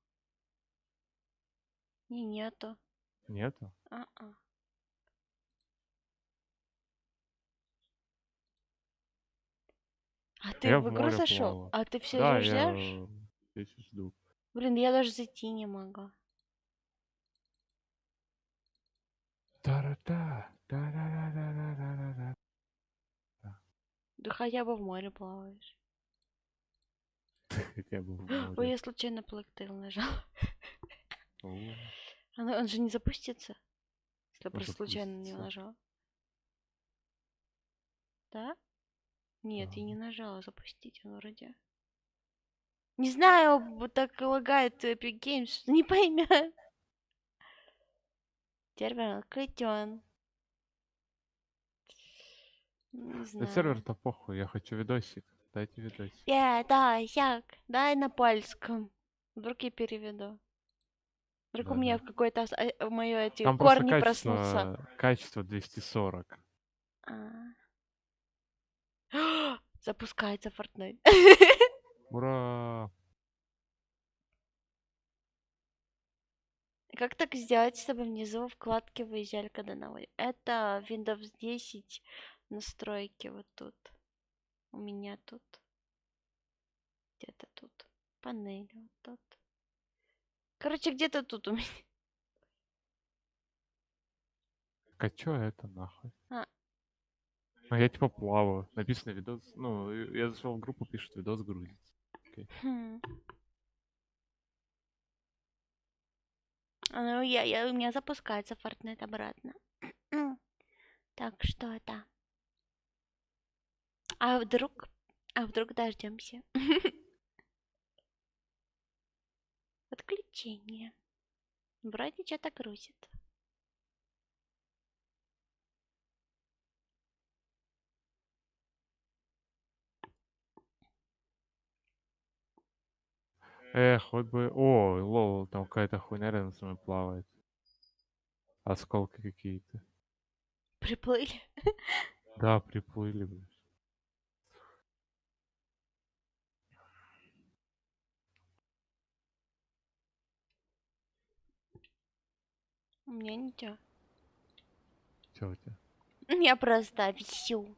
[SPEAKER 1] Нету.
[SPEAKER 2] Нету?
[SPEAKER 1] А-а. А ты
[SPEAKER 2] Я
[SPEAKER 1] в
[SPEAKER 2] в
[SPEAKER 1] игру
[SPEAKER 2] море
[SPEAKER 1] зашел?
[SPEAKER 2] плаваю.
[SPEAKER 1] А ты все
[SPEAKER 2] Да,
[SPEAKER 1] ждешь?
[SPEAKER 2] я здесь жду.
[SPEAKER 1] Блин, я даже зайти не могу.
[SPEAKER 2] Та-ра-та, та-ра-ра-ра-ра-ра-ра.
[SPEAKER 1] Да хотя бы в море плаваешь.
[SPEAKER 2] Хотя бы в
[SPEAKER 1] Ой,
[SPEAKER 2] море.
[SPEAKER 1] я случайно Blacktail нажал.
[SPEAKER 2] О,
[SPEAKER 1] Он же не запустится, если просто случайно не
[SPEAKER 2] запустится.
[SPEAKER 1] нажал. Да? Нет,
[SPEAKER 2] Да.
[SPEAKER 1] я не нажала запустить, он вроде. Не знаю, вот так лагает Epic Games, что не поймет. Терминал открытен. Не
[SPEAKER 2] Да
[SPEAKER 1] знаю.
[SPEAKER 2] сервер-то похуй, я хочу видосик. Дайте видосик.
[SPEAKER 1] Да, сяк, дай на польском. Вдруг я переведу. Вдруг у меня
[SPEAKER 2] Да-да.
[SPEAKER 1] в какой-то моё эти
[SPEAKER 2] Там просто
[SPEAKER 1] корни проснутся.
[SPEAKER 2] качество 240.
[SPEAKER 1] А. Запускается Fortnite.
[SPEAKER 2] Ура!
[SPEAKER 1] Как так сделать, чтобы внизу вкладки выезжали, когда наводят? Это Windows 10 настройки вот тут. У меня тут. Где-то тут. Панель вот тут. Короче, где-то тут у меня.
[SPEAKER 2] Так а чё это нахуй?
[SPEAKER 1] А.
[SPEAKER 2] Ну я типа плаваю. Написано видос. Ну, я зашел в группу, пишет видос грузится. Окей.
[SPEAKER 1] Хм. Ну, у меня запускается Fortnite обратно. Так, что это? А вдруг? А вдруг дождемся? Подключение. Вроде что-то грузит.
[SPEAKER 2] Эх, вот бы... О, лол, там какая-то хуйня рядом со мной плавает. Осколки какие-то.
[SPEAKER 1] Приплыли.
[SPEAKER 2] Да, приплыли, блядь.
[SPEAKER 1] У меня ничего.
[SPEAKER 2] Чё у тебя?
[SPEAKER 1] Я просто висю.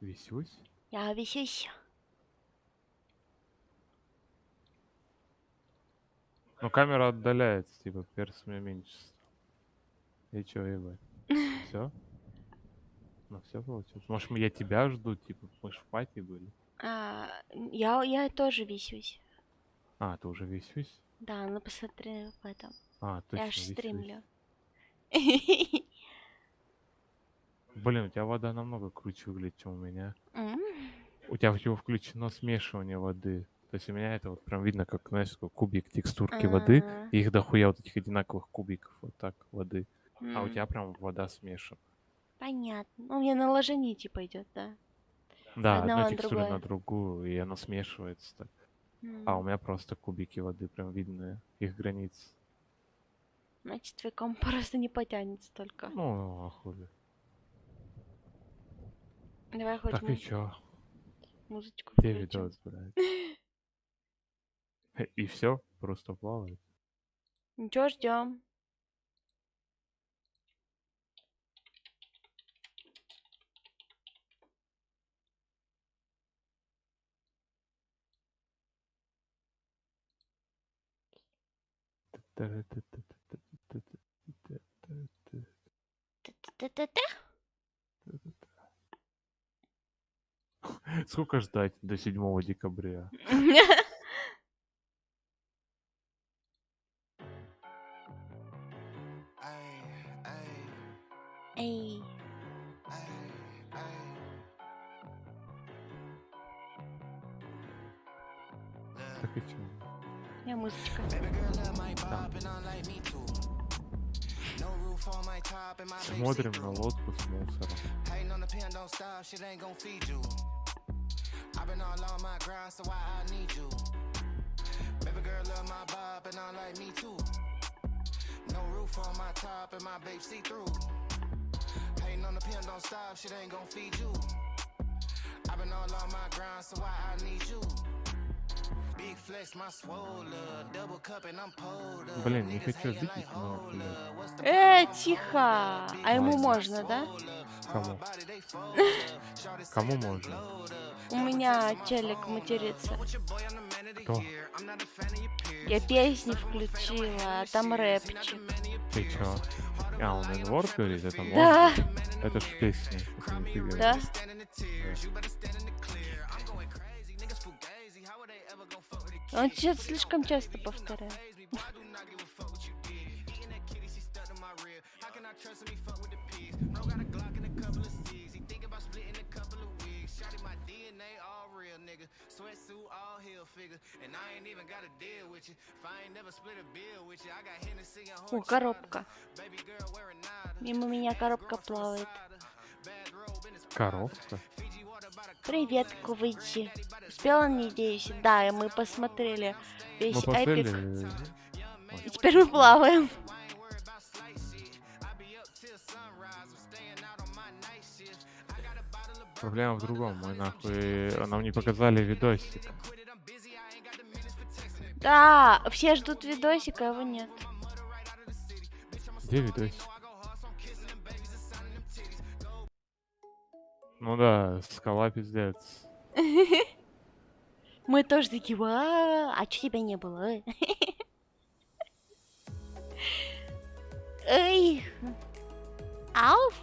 [SPEAKER 2] Висюсь?
[SPEAKER 1] Я висюсь.
[SPEAKER 2] Ну, камера отдаляется, типа, перс у меня меньше стал. И чё, ебать? Все? Ну, все получилось. Может, я тебя жду, типа, мы ж в пати были.
[SPEAKER 1] Я тоже висюсь.
[SPEAKER 2] А, ты уже висюсь?
[SPEAKER 1] Да, ну посмотри в этом.
[SPEAKER 2] А,
[SPEAKER 1] Я ж
[SPEAKER 2] точно, висюсь.
[SPEAKER 1] стримлю.
[SPEAKER 2] Блин, у тебя вода намного круче выглядит, чем у меня.
[SPEAKER 1] М.
[SPEAKER 2] У тебя типа включено смешивание воды. То есть у меня это вот прям видно, как, знаешь, такой кубик текстурки воды.
[SPEAKER 1] А,
[SPEAKER 2] И их дохуя вот этих одинаковых кубиков вот так воды. А у
[SPEAKER 1] м,
[SPEAKER 2] тебя прям вода смешана.
[SPEAKER 1] Понятно. Ну, у меня наложение типа идет, да.
[SPEAKER 2] Да,
[SPEAKER 1] Одного
[SPEAKER 2] одной
[SPEAKER 1] на
[SPEAKER 2] текстуры на
[SPEAKER 1] другое.
[SPEAKER 2] другую, и оно смешивается так. А у
[SPEAKER 1] М.
[SPEAKER 2] меня просто кубики воды, прям видно их границы.
[SPEAKER 1] Значит, твой комп просто не потянет столько.
[SPEAKER 2] Ну, а хули.
[SPEAKER 1] Давай хоть
[SPEAKER 2] Так и чё?
[SPEAKER 1] музычку
[SPEAKER 2] Где
[SPEAKER 1] включим.
[SPEAKER 2] видос, блядь? И все? Просто плавает?
[SPEAKER 1] Ничего, ждем. Та-та-та-та.
[SPEAKER 2] Сколько ждать до 7 декабря?
[SPEAKER 1] Эй.
[SPEAKER 2] Так и чё?
[SPEAKER 1] Я музычка.
[SPEAKER 2] Там. Смотрим на лодку с мусором. Блин, не хочу обидеть, но, блин,
[SPEAKER 1] Тихо! А ему можно, да?
[SPEAKER 2] кому? Кому можно?
[SPEAKER 1] У меня телек матерится.
[SPEAKER 2] Кто?
[SPEAKER 1] Я песни включила, а там рэпчик.
[SPEAKER 2] Ты чё? А, он N-word говорит, это можно?
[SPEAKER 1] Да,
[SPEAKER 2] Это ж песня, это не ты говоришь.
[SPEAKER 1] да. Он что-то слишком часто повторяет. О, коробка. Мимо меня коробка плавает.
[SPEAKER 2] Коровка?
[SPEAKER 1] Привет, Кувычи. Успела, надеюсь? Да, и мы посмотрели
[SPEAKER 2] Мы
[SPEAKER 1] весь
[SPEAKER 2] посмотрели...
[SPEAKER 1] эпик. И теперь мы плаваем.
[SPEAKER 2] Проблема в другом, мы нахуй... Нам не показали видосик.
[SPEAKER 1] Да, все ждут видосика, а его нет.
[SPEAKER 2] Где видосик? Ну да, скала пиздец.
[SPEAKER 1] Мы тоже такие, а чё тебя не было? Эй, Алф?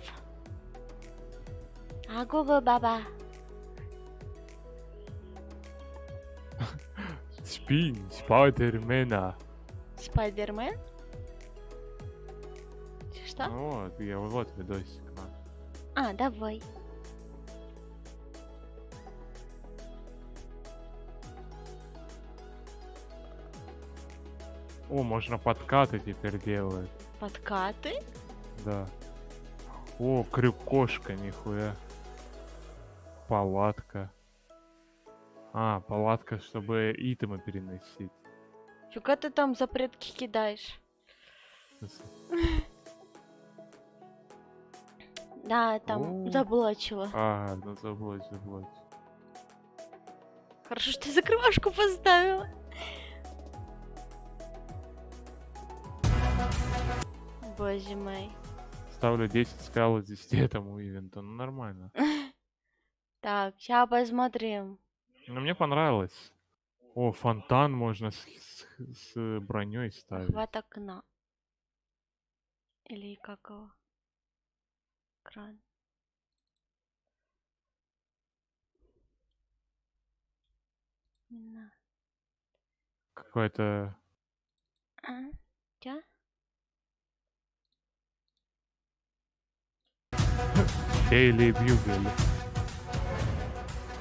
[SPEAKER 1] Агого баба.
[SPEAKER 2] Спин, Спайдермена.
[SPEAKER 1] Спайдермен? Что?
[SPEAKER 2] Ну вот, я вот видосик. На.
[SPEAKER 1] А, давай.
[SPEAKER 2] О, можно подкаты теперь делать.
[SPEAKER 1] Подкаты?
[SPEAKER 2] Да. О, крюкошка, нихуя. Палатка. А, палатка, чтобы итемы переносить.
[SPEAKER 1] Фига ты там запретки кидаешь? Да, там
[SPEAKER 2] О.
[SPEAKER 1] заблочила.
[SPEAKER 2] А, ну забудь.
[SPEAKER 1] Хорошо, что ты закрывашку поставила. Боже мой.
[SPEAKER 2] Ставлю 10 скал из 10 этому ивенту. Ну нормально.
[SPEAKER 1] Так, сейчас посмотрим.
[SPEAKER 2] Но мне понравилось. О, фонтан можно с броней ставить.
[SPEAKER 1] Охват окна. Или как его? Кран. На.
[SPEAKER 2] Какой-то...
[SPEAKER 1] А? Чё?
[SPEAKER 2] Daily Bugle.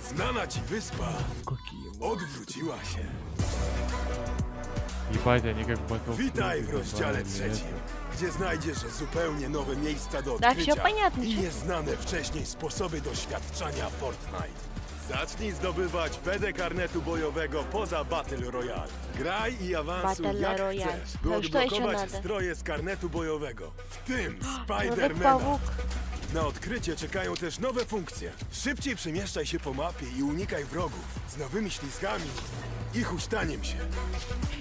[SPEAKER 5] Znana ci wyspa
[SPEAKER 2] Какие
[SPEAKER 5] odwróciła się.
[SPEAKER 2] Ебать, они как Battlefield
[SPEAKER 5] Witaj w rozdziale
[SPEAKER 2] добавили
[SPEAKER 5] trzecim,
[SPEAKER 2] это.
[SPEAKER 5] gdzie znajdziesz zupełnie nowe miejsca do
[SPEAKER 1] Да,
[SPEAKER 5] odkrycia
[SPEAKER 1] всё понятно,
[SPEAKER 5] i
[SPEAKER 1] чё.
[SPEAKER 5] nieznane wcześniej sposoby doświadczania Fortnite. Zacznij zdobywać PD karnetu bojowego poza Battle Royale. Graj i awansuj
[SPEAKER 1] Battle
[SPEAKER 5] jak
[SPEAKER 1] Royale.
[SPEAKER 5] chcesz,
[SPEAKER 1] No
[SPEAKER 5] by
[SPEAKER 1] i co jeszcze
[SPEAKER 5] odblokować
[SPEAKER 1] надо?
[SPEAKER 5] stroje z karnetu bojowego, w tym Spidermana.
[SPEAKER 1] Człowiek-pałuk.
[SPEAKER 5] Na odkrycie czekają też nowe funkcje. Szybciej przemieszczaj się po mapie i unikaj wrogów. Z nowymi ślizgami i huśtaniem się.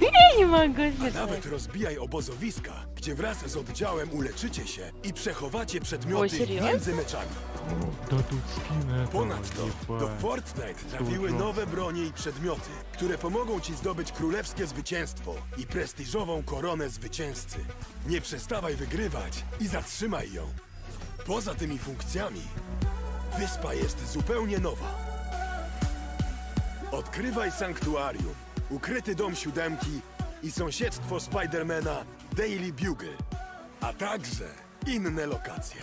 [SPEAKER 1] Я не могу
[SPEAKER 5] Nawet
[SPEAKER 1] смешать.
[SPEAKER 5] rozbijaj obozowiska, gdzie wraz z oddziałem uleczycie się i przechowacie
[SPEAKER 1] Oj,
[SPEAKER 5] przedmioty
[SPEAKER 1] serio?
[SPEAKER 5] między meczami.
[SPEAKER 2] Да тут скин этого,
[SPEAKER 5] Ponadto do
[SPEAKER 2] ебать.
[SPEAKER 5] Fortnite trafiły
[SPEAKER 2] Trudno.
[SPEAKER 5] nowe bronie i przedmioty, które pomogą ci zdobyć królewskie zwycięstwo i prestiżową koronę zwycięzcy. Nie przestawaj wygrywać i zatrzymaj ją. Poza tymi funkcjami, wyspa jest zupełnie nowa. Odkrywaj sanktuarium, ukryty dom siódemki i sąsiedztwo Spidermana Daily Bugle, a także inne lokacje.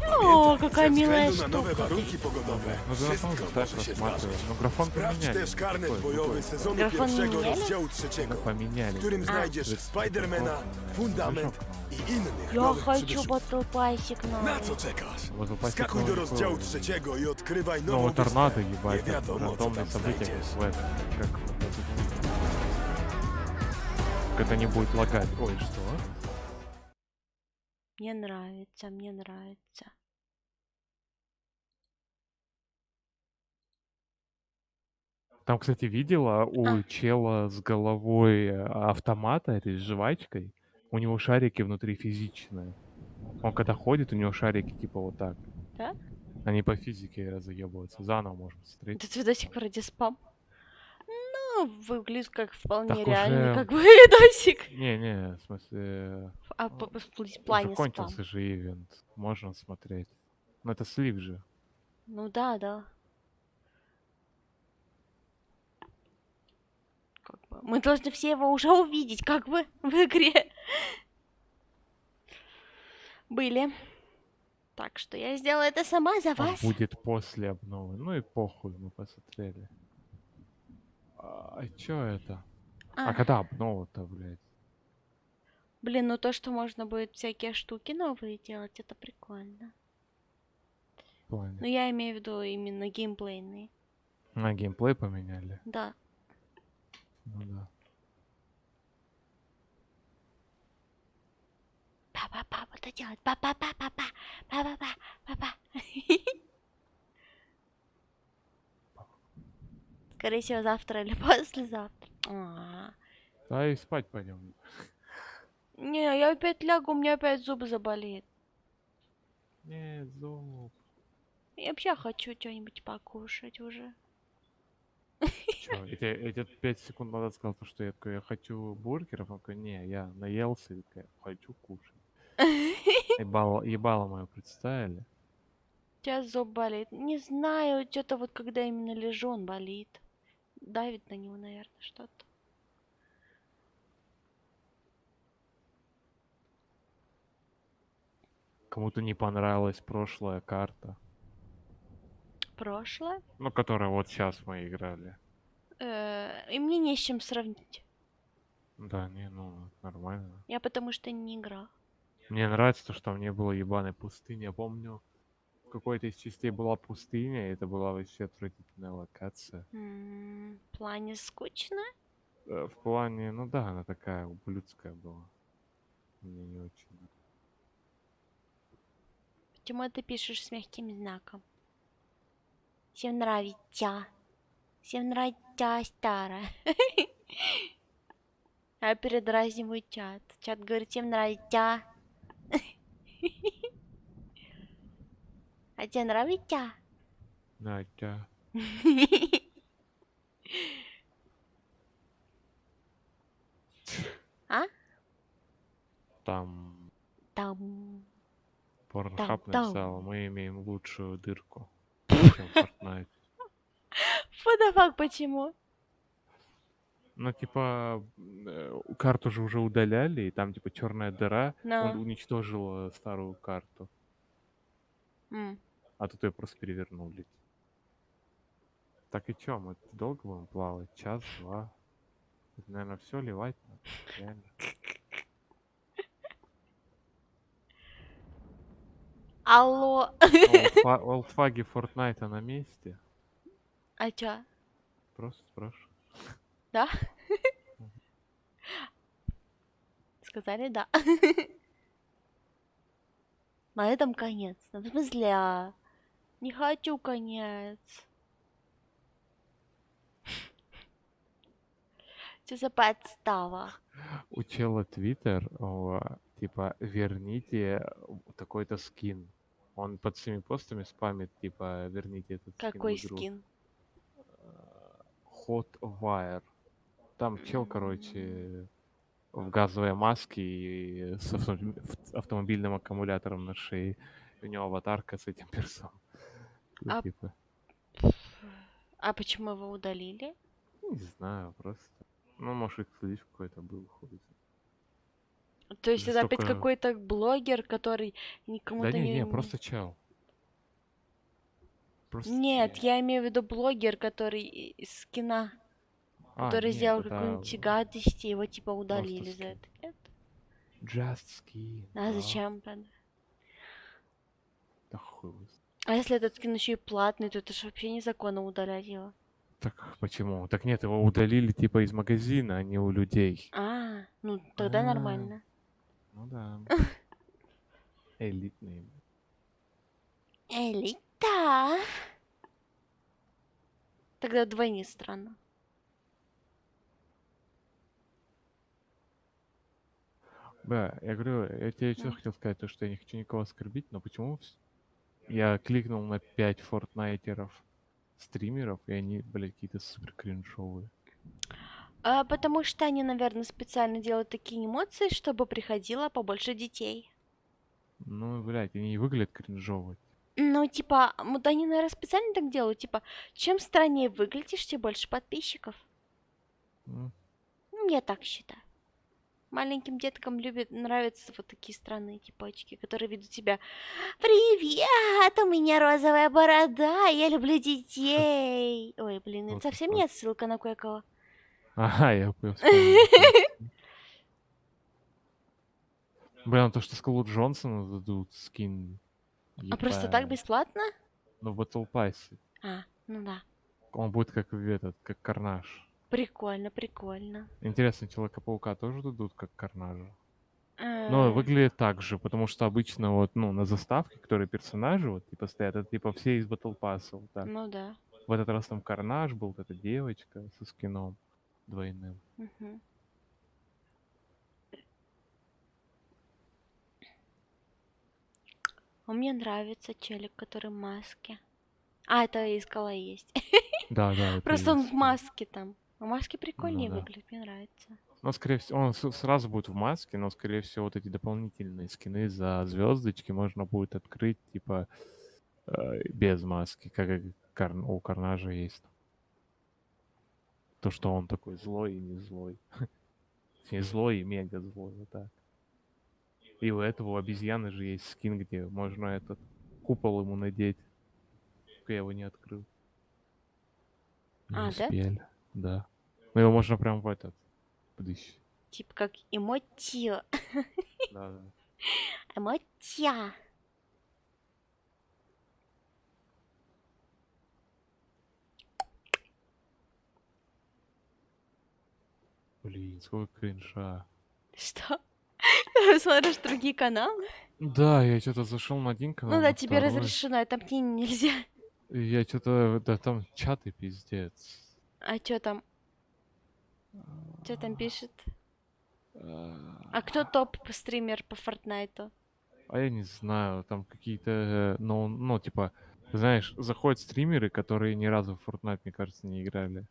[SPEAKER 1] О,
[SPEAKER 5] Pamiętaj,
[SPEAKER 1] какая
[SPEAKER 5] ze
[SPEAKER 1] милая
[SPEAKER 5] względu na nowe
[SPEAKER 1] штука.
[SPEAKER 5] warunki pogodowe,
[SPEAKER 2] Ну, графон
[SPEAKER 5] wszystko
[SPEAKER 2] так
[SPEAKER 5] może się
[SPEAKER 2] рассматриваю.
[SPEAKER 5] zdarzyć.
[SPEAKER 2] Ну, графон
[SPEAKER 5] Sprawdź
[SPEAKER 2] поменяли.
[SPEAKER 5] też karnet
[SPEAKER 2] Какой,
[SPEAKER 5] bojowy
[SPEAKER 2] какой?
[SPEAKER 5] sezonu
[SPEAKER 1] Grafon
[SPEAKER 5] pierwszego
[SPEAKER 1] minęli?
[SPEAKER 5] rozdziału
[SPEAKER 2] Ну,
[SPEAKER 5] trzeciego,
[SPEAKER 2] поменяли.
[SPEAKER 5] w którym
[SPEAKER 2] Ну,
[SPEAKER 5] znajdziesz
[SPEAKER 2] то есть
[SPEAKER 5] Spidermana, Fundament i innych
[SPEAKER 1] Я
[SPEAKER 5] nowych
[SPEAKER 1] хочу
[SPEAKER 5] przybyszów.
[SPEAKER 1] Battle Passик
[SPEAKER 5] Na
[SPEAKER 1] новый.
[SPEAKER 5] co czekasz?
[SPEAKER 2] Вот упасть
[SPEAKER 5] Skakuj do
[SPEAKER 2] новый
[SPEAKER 5] rozdziału
[SPEAKER 2] уровень.
[SPEAKER 5] trzeciego i odkrywaj
[SPEAKER 2] Ну,
[SPEAKER 5] nową
[SPEAKER 2] вот торнадо,
[SPEAKER 5] wyspę.
[SPEAKER 2] ебать,
[SPEAKER 5] Nie
[SPEAKER 2] там
[SPEAKER 5] wiadomo, co
[SPEAKER 2] рандомные
[SPEAKER 5] tam
[SPEAKER 2] события,
[SPEAKER 5] znajdziesz.
[SPEAKER 2] как в этом, как в этот фильм. Как это не будет лагать. Ой, что?
[SPEAKER 1] Мне нравится, мне нравится.
[SPEAKER 2] Там, кстати, видела у
[SPEAKER 1] А.
[SPEAKER 2] чела с головой автомата, этой с жвачкой, у него шарики внутри физичные. Он когда ходит, у него шарики типа вот так.
[SPEAKER 1] Да?
[SPEAKER 2] Они по физике разъебываются. Заново можно смотреть.
[SPEAKER 1] Это ты до сих пор спам? Ну, выглядит как вполне
[SPEAKER 2] Так
[SPEAKER 1] реальный,
[SPEAKER 2] уже-
[SPEAKER 1] как бы, видосик.
[SPEAKER 2] Не-не, в смысле,
[SPEAKER 1] А в
[SPEAKER 2] уже
[SPEAKER 1] плане спам.
[SPEAKER 2] кончился же ивент. Можно смотреть. Но это слив же.
[SPEAKER 1] Ну да, да. Как бы, мы должны все его уже увидеть, как бы, в игре. Были. Так что я сделала это сама за
[SPEAKER 2] Он
[SPEAKER 1] вас.
[SPEAKER 2] будет после обновы. Ну и похуй, мы посмотрели. А чё это? А
[SPEAKER 1] А,
[SPEAKER 2] когда обнова-то, блядь?
[SPEAKER 1] блин, ну то, что можно будет всякие штуки новые делать, это прикольно.
[SPEAKER 2] В плане?
[SPEAKER 1] Но я имею в виду именно геймплейные.
[SPEAKER 2] На геймплей поменяли?
[SPEAKER 1] Да.
[SPEAKER 2] Ну да.
[SPEAKER 1] Па-па-па, вот это делать. Па-па-па-па-па. Па-па-па. Па-па. Скорее всего, завтра или послезавтра. А.
[SPEAKER 2] Да и спать пойдем.
[SPEAKER 1] Не, я опять лягу, у меня опять зуб заболит.
[SPEAKER 2] Нет, зуб.
[SPEAKER 1] Я вообще хочу что-нибудь покушать уже.
[SPEAKER 2] Чё, я тебе 5 секунд назад сказал, то, что я такой, я хочу бургеров, он такой, не, я наелся, и такая, хочу кушать. Ебало мое представили.
[SPEAKER 1] Сейчас зуб болит. Не знаю, что-то вот когда именно лежу, он болит. Давит на него, наверное, что-то.
[SPEAKER 2] Кому-то не понравилась прошлая карта.
[SPEAKER 1] Прошлое.
[SPEAKER 2] Ну, которая вот сейчас мы играли.
[SPEAKER 1] И мне не с чем сравнить.
[SPEAKER 2] Да, не, ну, нормально.
[SPEAKER 1] Я потому что не играл.
[SPEAKER 2] Мне нравится то, что мне было ебаной пустыня. Я помню, в какой-то из частей была пустыня, и это была вообще отвратительная локация.
[SPEAKER 1] В плане скучно?
[SPEAKER 2] В плане, ну да, она такая ублюдская была. Мне не очень.
[SPEAKER 1] Почему ты пишешь с мягким знаком? Всем нравится. Всем нравится старая. Я передразниваю чат. Чат говорит, всем нравится. А тебе нравится?
[SPEAKER 2] Надя.
[SPEAKER 1] А?
[SPEAKER 2] Там
[SPEAKER 1] Там.
[SPEAKER 2] Порнхаб
[SPEAKER 1] Там.
[SPEAKER 2] написала, мы имеем лучшую дырку, чем Fortnite.
[SPEAKER 1] What the fuck, почему?
[SPEAKER 2] Ну, типа, карту же уже удаляли, и там, типа, черная дыра,
[SPEAKER 1] No.
[SPEAKER 2] он уничтожил старую карту. А тут ее просто перевернули. Так и чё, мы долго будем плавать? Час, два? Это, наверное, все ливать надо. Реально.
[SPEAKER 1] Алло.
[SPEAKER 2] Олдфаги Fortnite на месте?
[SPEAKER 1] А чё?
[SPEAKER 2] Просто спрашиваю.
[SPEAKER 1] Да? Сказали да. На этом конец. Ну, в смысле, не хочу конец. Что за подстава?
[SPEAKER 2] У чела твиттер, типа, верните такой-то скин. Он под всеми постами спамит, типа, верните этот скин
[SPEAKER 1] Какой
[SPEAKER 2] в игру.
[SPEAKER 1] скин?
[SPEAKER 2] Hotwire. Там чел, короче, в газовой маске и с автомобильным аккумулятором на шее. У него аватарка с этим персом. Ну,
[SPEAKER 1] А-
[SPEAKER 2] типа,
[SPEAKER 1] А почему его удалили?
[SPEAKER 2] не знаю, просто. Ну, может, эксклюзив какой-то был, хуй знает.
[SPEAKER 1] То есть это опять
[SPEAKER 2] Столько...
[SPEAKER 1] какой-то блогер, который никому-то
[SPEAKER 2] Да не,
[SPEAKER 1] не...
[SPEAKER 2] просто чел. Просто
[SPEAKER 1] Нет,
[SPEAKER 2] чел.
[SPEAKER 1] я имею в виду блогер, который из кино, который
[SPEAKER 2] Нет,
[SPEAKER 1] сделал
[SPEAKER 2] это
[SPEAKER 1] какую-нибудь гадость, и его типа
[SPEAKER 2] просто
[SPEAKER 1] удалили за
[SPEAKER 2] скин.
[SPEAKER 1] это. Нет?
[SPEAKER 2] Just skin.
[SPEAKER 1] А
[SPEAKER 2] Да.
[SPEAKER 1] зачем, правда?
[SPEAKER 2] Да хуй его знает.
[SPEAKER 1] А если этот скин еще и платный, то это же вообще незаконно удалять его.
[SPEAKER 2] Так почему? Так нет, его удалили типа из магазина, а не у людей.
[SPEAKER 1] А, ну тогда
[SPEAKER 2] А,
[SPEAKER 1] нормально.
[SPEAKER 2] Ну да. Элитный.
[SPEAKER 1] Элита. Тогда вдвойне странно.
[SPEAKER 2] Да, я говорю, я тебе что
[SPEAKER 1] Ну.
[SPEAKER 2] хотел сказать, то что я не хочу никого оскорбить, но почему я кликнул на 5 фортнайтеров стримеров, и они, блядь, какие-то супер кринжовые.
[SPEAKER 1] Потому что они, наверное, специально делают такие эмоции, чтобы приходило побольше детей.
[SPEAKER 2] Ну, блядь, они и выглядят кринжово.
[SPEAKER 1] Ну, типа, вот они, наверное, специально так делают. Типа, чем страннее выглядишь, тем больше подписчиков.
[SPEAKER 2] Ну,
[SPEAKER 1] Ну, я так считаю. Маленьким деткам нравятся вот такие странные типочки, которые ведут себя: «Привет, у меня розовая борода, я люблю детей». Ой, блин, это
[SPEAKER 2] вот
[SPEAKER 1] совсем
[SPEAKER 2] так.
[SPEAKER 1] не отсылка на кое-кого.
[SPEAKER 2] Ага, я вспомнил. Блин, то, что Скалу Джонсону дадут скин,
[SPEAKER 1] А просто так
[SPEAKER 2] ебать.
[SPEAKER 1] бесплатно?
[SPEAKER 2] Ну, в Battle Pass.
[SPEAKER 1] А, ну да.
[SPEAKER 2] Он будет как как Карнаж.
[SPEAKER 1] Прикольно, прикольно.
[SPEAKER 2] Интересно, Человека-паука тоже дадут как Карнажа? Но выглядит так же, потому что обычно вот, ну, на заставке, которые персонажи вот, типа, стоят, это, типа, все из Battle Pass, вот так.
[SPEAKER 1] Ну да.
[SPEAKER 2] В этот раз там Карнаж был, вот эта девочка со скином двойным.
[SPEAKER 1] Мгм. А мне нравится челик, который в маске. А, это из Кала есть.
[SPEAKER 2] Да, это
[SPEAKER 1] Просто он
[SPEAKER 2] есть,
[SPEAKER 1] в
[SPEAKER 2] да.
[SPEAKER 1] маске там. В маске
[SPEAKER 2] Ну
[SPEAKER 1] прикольнее
[SPEAKER 2] да.
[SPEAKER 1] выглядит, мне нравится.
[SPEAKER 2] Но, скорее всего, он сразу будет в маске, но, скорее всего, вот эти дополнительные скины за звездочки можно будет открыть, типа, без маски, как и у Карнажа есть. То, что он такой злой и не злой. Не злой и мега злой, вот так. И у этого у обезьяны же есть скин, где можно этот купол ему надеть. Только я его не открыл. Не
[SPEAKER 1] А, да?
[SPEAKER 2] успели, да. Но его можно прям в этот подыщи.
[SPEAKER 1] Типа как эмоти.
[SPEAKER 2] Да.
[SPEAKER 1] Эмотя.
[SPEAKER 2] Блин, сколько кринжа.
[SPEAKER 1] Что? Ты смотришь другие каналы?
[SPEAKER 2] Да, я что-то зашел на один
[SPEAKER 1] Ну
[SPEAKER 2] канал,
[SPEAKER 1] да,
[SPEAKER 2] на
[SPEAKER 1] тебе
[SPEAKER 2] второй.
[SPEAKER 1] разрешено, это мне нельзя.
[SPEAKER 2] И я что-то, да там чаты пиздец.
[SPEAKER 1] А чё там? Чё там пишет? А кто топ-стример по Фортнайту?
[SPEAKER 2] А я не знаю, там какие-то, ну, типа, знаешь, заходят стримеры, которые ни разу в Fortnite, мне кажется, не играли.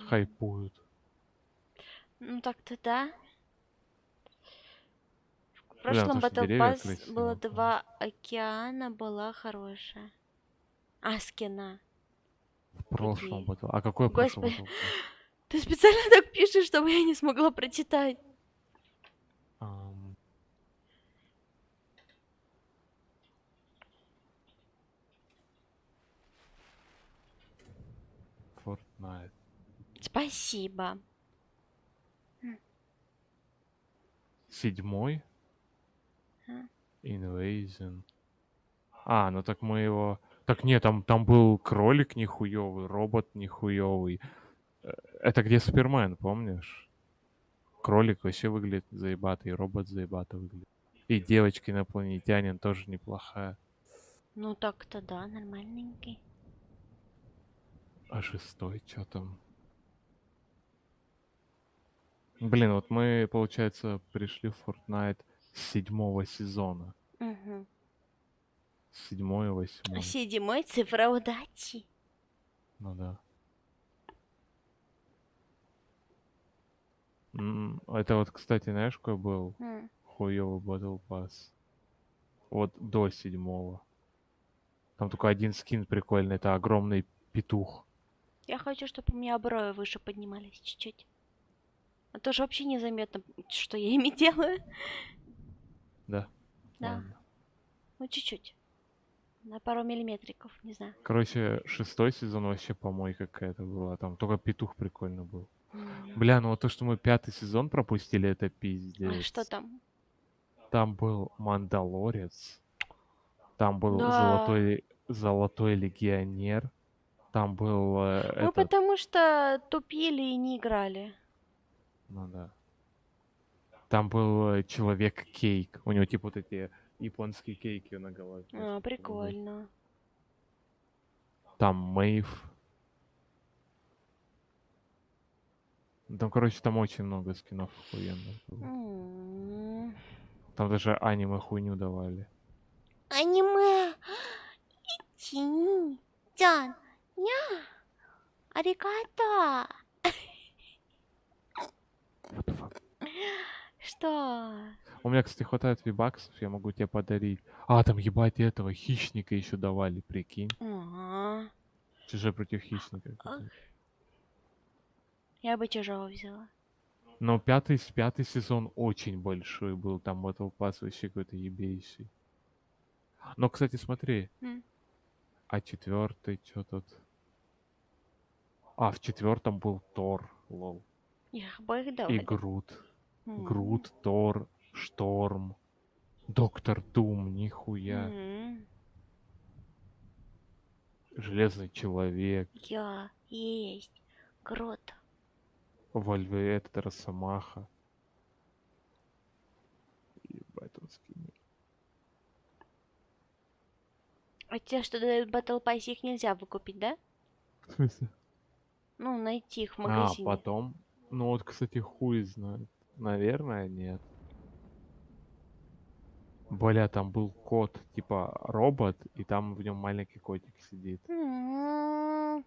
[SPEAKER 2] Хайпуют.
[SPEAKER 1] Ну так-то да. В
[SPEAKER 2] Блин,
[SPEAKER 1] прошлом
[SPEAKER 2] то, что
[SPEAKER 1] Battle
[SPEAKER 2] деревья
[SPEAKER 1] Pass
[SPEAKER 2] красиво,
[SPEAKER 1] было
[SPEAKER 2] да.
[SPEAKER 1] 2 океана, была хорошая. А, скина.
[SPEAKER 2] В прошлом
[SPEAKER 1] Какие?
[SPEAKER 2] Battle. А какой прошлый
[SPEAKER 1] Господи,
[SPEAKER 2] Battle Pass?
[SPEAKER 1] ты специально так пишешь, чтобы я не смогла прочитать.
[SPEAKER 2] Ам, Fortnite.
[SPEAKER 1] Спасибо.
[SPEAKER 2] 7-й?
[SPEAKER 1] А.
[SPEAKER 2] Invasion. А, ну так мы его... Так нет, там был кролик нихуёвый, робот нихуёвый. Это где Супермен, помнишь? Кролик вообще выглядит заебатый, робот заебато выглядит. И девочка-инопланетянин тоже неплохая.
[SPEAKER 1] Ну так-то да, нормальненький.
[SPEAKER 2] А 6-й, чё там? Блин, вот мы, получается, пришли в Fortnite с 7-го сезона.
[SPEAKER 1] Угу.
[SPEAKER 2] 7-й, 8-й.
[SPEAKER 1] 7-й цифра удачи.
[SPEAKER 2] Ну да. Это вот, кстати, знаешь, какой был хуёвый Battle Pass? Вот до 7-го. Там только один скин прикольный, это огромный петух.
[SPEAKER 1] Я хочу, чтобы у меня брови выше поднимались чуть-чуть. А то же вообще незаметно, что я ими делаю.
[SPEAKER 2] Да.
[SPEAKER 1] Да.
[SPEAKER 2] Ладно.
[SPEAKER 1] Ну, чуть-чуть. На пару миллиметриков, не знаю.
[SPEAKER 2] Короче, 6-й сезон вообще помойка какая-то была. Там только петух прикольно был.
[SPEAKER 1] М.
[SPEAKER 2] Бля, ну вот то, что мы 5-й сезон пропустили, это
[SPEAKER 1] А что
[SPEAKER 2] пиздец.
[SPEAKER 1] там?
[SPEAKER 2] Там был Мандалорец. Там был
[SPEAKER 1] Да.
[SPEAKER 2] Золотой Легионер. Там был
[SPEAKER 1] Мы
[SPEAKER 2] этот...
[SPEAKER 1] потому что тупили и не играли.
[SPEAKER 2] Ну да. Там был Человек-кейк. У него типа вот эти японские кейки на голове.
[SPEAKER 1] А, прикольно.
[SPEAKER 2] Там Мэйв. Ну, там, короче, там очень много скинов охуенных было.
[SPEAKER 1] М.
[SPEAKER 2] Там даже аниме хуйню давали.
[SPEAKER 1] Аниме. Чин. Тян. Ня. Аригато.
[SPEAKER 2] What the fuck?
[SPEAKER 1] Что?
[SPEAKER 2] У меня, кстати, хватает вибаксов, я могу тебе подарить. А, там ебать этого хищника еще давали, прикинь.
[SPEAKER 1] Ага.
[SPEAKER 2] Чужой против хищника.
[SPEAKER 1] Ах. Я бы чужого взяла.
[SPEAKER 2] Но пятый сезон очень большой был, там Battle Pass вообще какой-то ебейший. Но, кстати, смотри,
[SPEAKER 1] М.
[SPEAKER 2] а 4-й, что тут? А, в 4-м был Тор, лол.
[SPEAKER 1] Их обоих
[SPEAKER 2] И
[SPEAKER 1] давали.
[SPEAKER 2] Грут.
[SPEAKER 1] М.
[SPEAKER 2] Грут, Тор, Шторм, Доктор Дум, нихуя.
[SPEAKER 1] М.
[SPEAKER 2] Железный человек,
[SPEAKER 1] Я есть. Круто.
[SPEAKER 2] Вольве, этот Росомаха. Ебать, он скинул.
[SPEAKER 1] А те, что дают Battle Pass, их нельзя выкупить, да?
[SPEAKER 2] В смысле?
[SPEAKER 1] Ну, найти их в
[SPEAKER 2] А,
[SPEAKER 1] магазине.
[SPEAKER 2] потом? Ну вот, кстати, хуй знает. Наверное, нет. Бля, там был кот, типа робот, и там в нем маленький котик сидит.
[SPEAKER 1] М.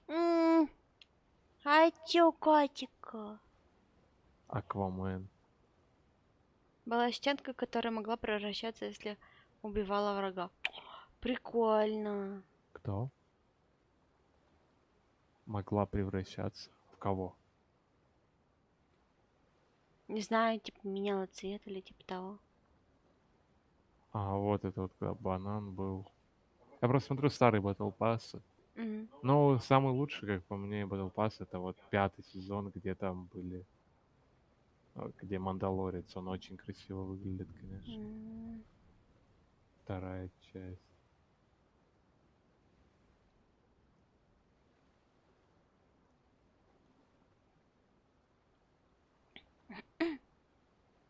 [SPEAKER 1] М. Хочу котика.
[SPEAKER 2] Аквамен.
[SPEAKER 1] Была стенка, которая могла превращаться, если убивала врага. Прикольно.
[SPEAKER 2] Кто? Могла превращаться. В кого?
[SPEAKER 1] Не знаю, типа меняла цвет или типа того.
[SPEAKER 2] А, вот это вот когда банан был. Я просто смотрю старые Battle Pass.
[SPEAKER 1] Мгм.
[SPEAKER 2] Ну, самый лучший, как по мне, Battle Pass это вот 5-й сезон, где там были, где Мандалорец, он очень красиво выглядит, конечно.
[SPEAKER 1] М.
[SPEAKER 2] 2-я часть.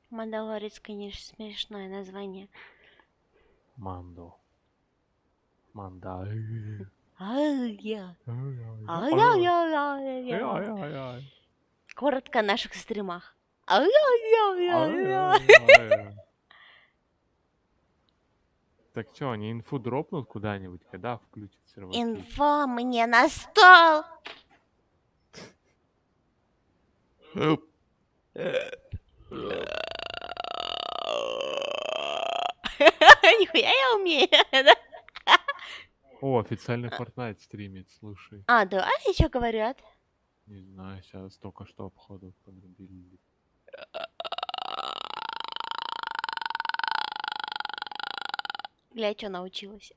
[SPEAKER 1] Мандалорец, конечно, смешное название.
[SPEAKER 2] Мандо. Манда.
[SPEAKER 1] Ай-я.
[SPEAKER 2] Ай-яй-яй.
[SPEAKER 1] Ай-яй-яй-яй-яй.
[SPEAKER 2] Ай-яй-яй.
[SPEAKER 1] Коротко о наших стримах. Ай-яй-яй-яй-яй.
[SPEAKER 2] Ай-яй-яй. Так что, они инфу дропнут куда-нибудь, когда включат серваки?
[SPEAKER 1] Инфа мне на стол. Нихуя я умею.
[SPEAKER 2] О, официальный Fortnite стримит, слушай.
[SPEAKER 1] А, да, а что говорят?
[SPEAKER 2] Не знаю, сейчас только что обходу подрубили.
[SPEAKER 1] Бля, что научилась?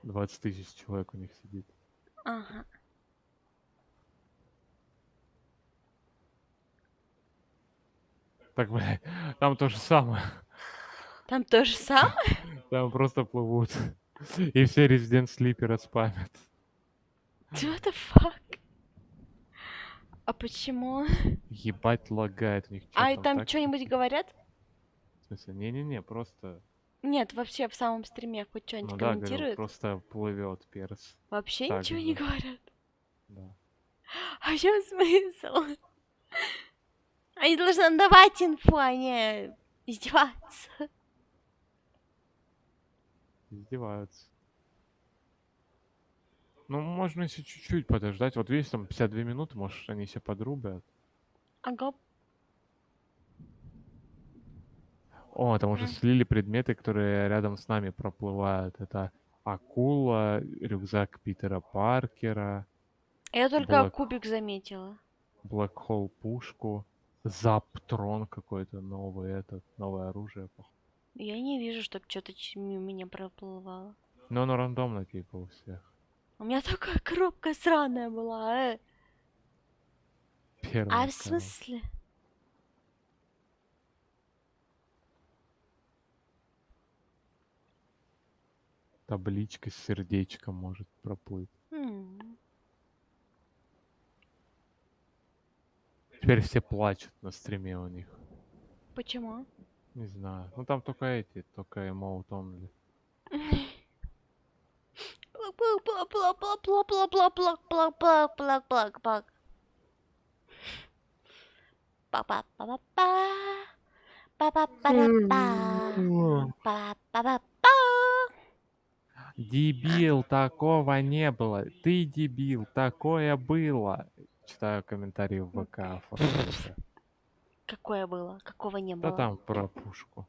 [SPEAKER 2] 20 тысяч человек у них сидит.
[SPEAKER 1] Ага.
[SPEAKER 2] Так, блядь, там то же самое.
[SPEAKER 1] Там то же самое?
[SPEAKER 2] Там просто плывут. И все Resident Sleeper спамят.
[SPEAKER 1] What the fuck? А почему?
[SPEAKER 2] Ебать лагает у них. Чё
[SPEAKER 1] А и там
[SPEAKER 2] так?
[SPEAKER 1] что-нибудь говорят?
[SPEAKER 2] В смысле, не-не-не, просто...
[SPEAKER 1] Нет, вообще в самом стриме хоть что-нибудь
[SPEAKER 2] Ну да, говорю,
[SPEAKER 1] комментируют?
[SPEAKER 2] просто плывет перс.
[SPEAKER 1] Вообще
[SPEAKER 2] так
[SPEAKER 1] ничего
[SPEAKER 2] же.
[SPEAKER 1] не говорят.
[SPEAKER 2] Да.
[SPEAKER 1] А в чем смысл? Они должны давать инфу, а не издеваться.
[SPEAKER 2] Издеваются. Ну, можно если чуть-чуть подождать. Вот видишь, там 52 минуты, может, они все подрубят.
[SPEAKER 1] Ага.
[SPEAKER 2] О, там уже слили предметы, которые рядом с нами проплывают. Это акула, рюкзак Питера Паркера.
[SPEAKER 1] Я только
[SPEAKER 2] Black,
[SPEAKER 1] кубик заметила.
[SPEAKER 2] Black Hole пушку, Заптрон какой-то новый, новое оружие.
[SPEAKER 1] Я не вижу, чтобы что-то мимо меня проплывало.
[SPEAKER 2] Но оно рандомно типа у всех.
[SPEAKER 1] У меня такая коробка сраная была, А
[SPEAKER 2] Первая
[SPEAKER 1] в
[SPEAKER 2] коробка.
[SPEAKER 1] смысле?
[SPEAKER 2] Табличка с сердечком может проплыть. Теперь все плачут на стриме у них.
[SPEAKER 1] Почему?
[SPEAKER 2] Не знаю. Ну там только emote only.
[SPEAKER 1] Плак-плак-плак-плак-плак-плак-плак-плак-плак-плак-плак. Па-па-па-па-па. Па-па-па-па-па. Па-па-па-па.
[SPEAKER 2] Дебил, такого не было. Ты дебил, такое было. Читаю комментарии в ВК. Форсайта.
[SPEAKER 1] Какое было? Какого не
[SPEAKER 2] Да
[SPEAKER 1] было?
[SPEAKER 2] там про пушку.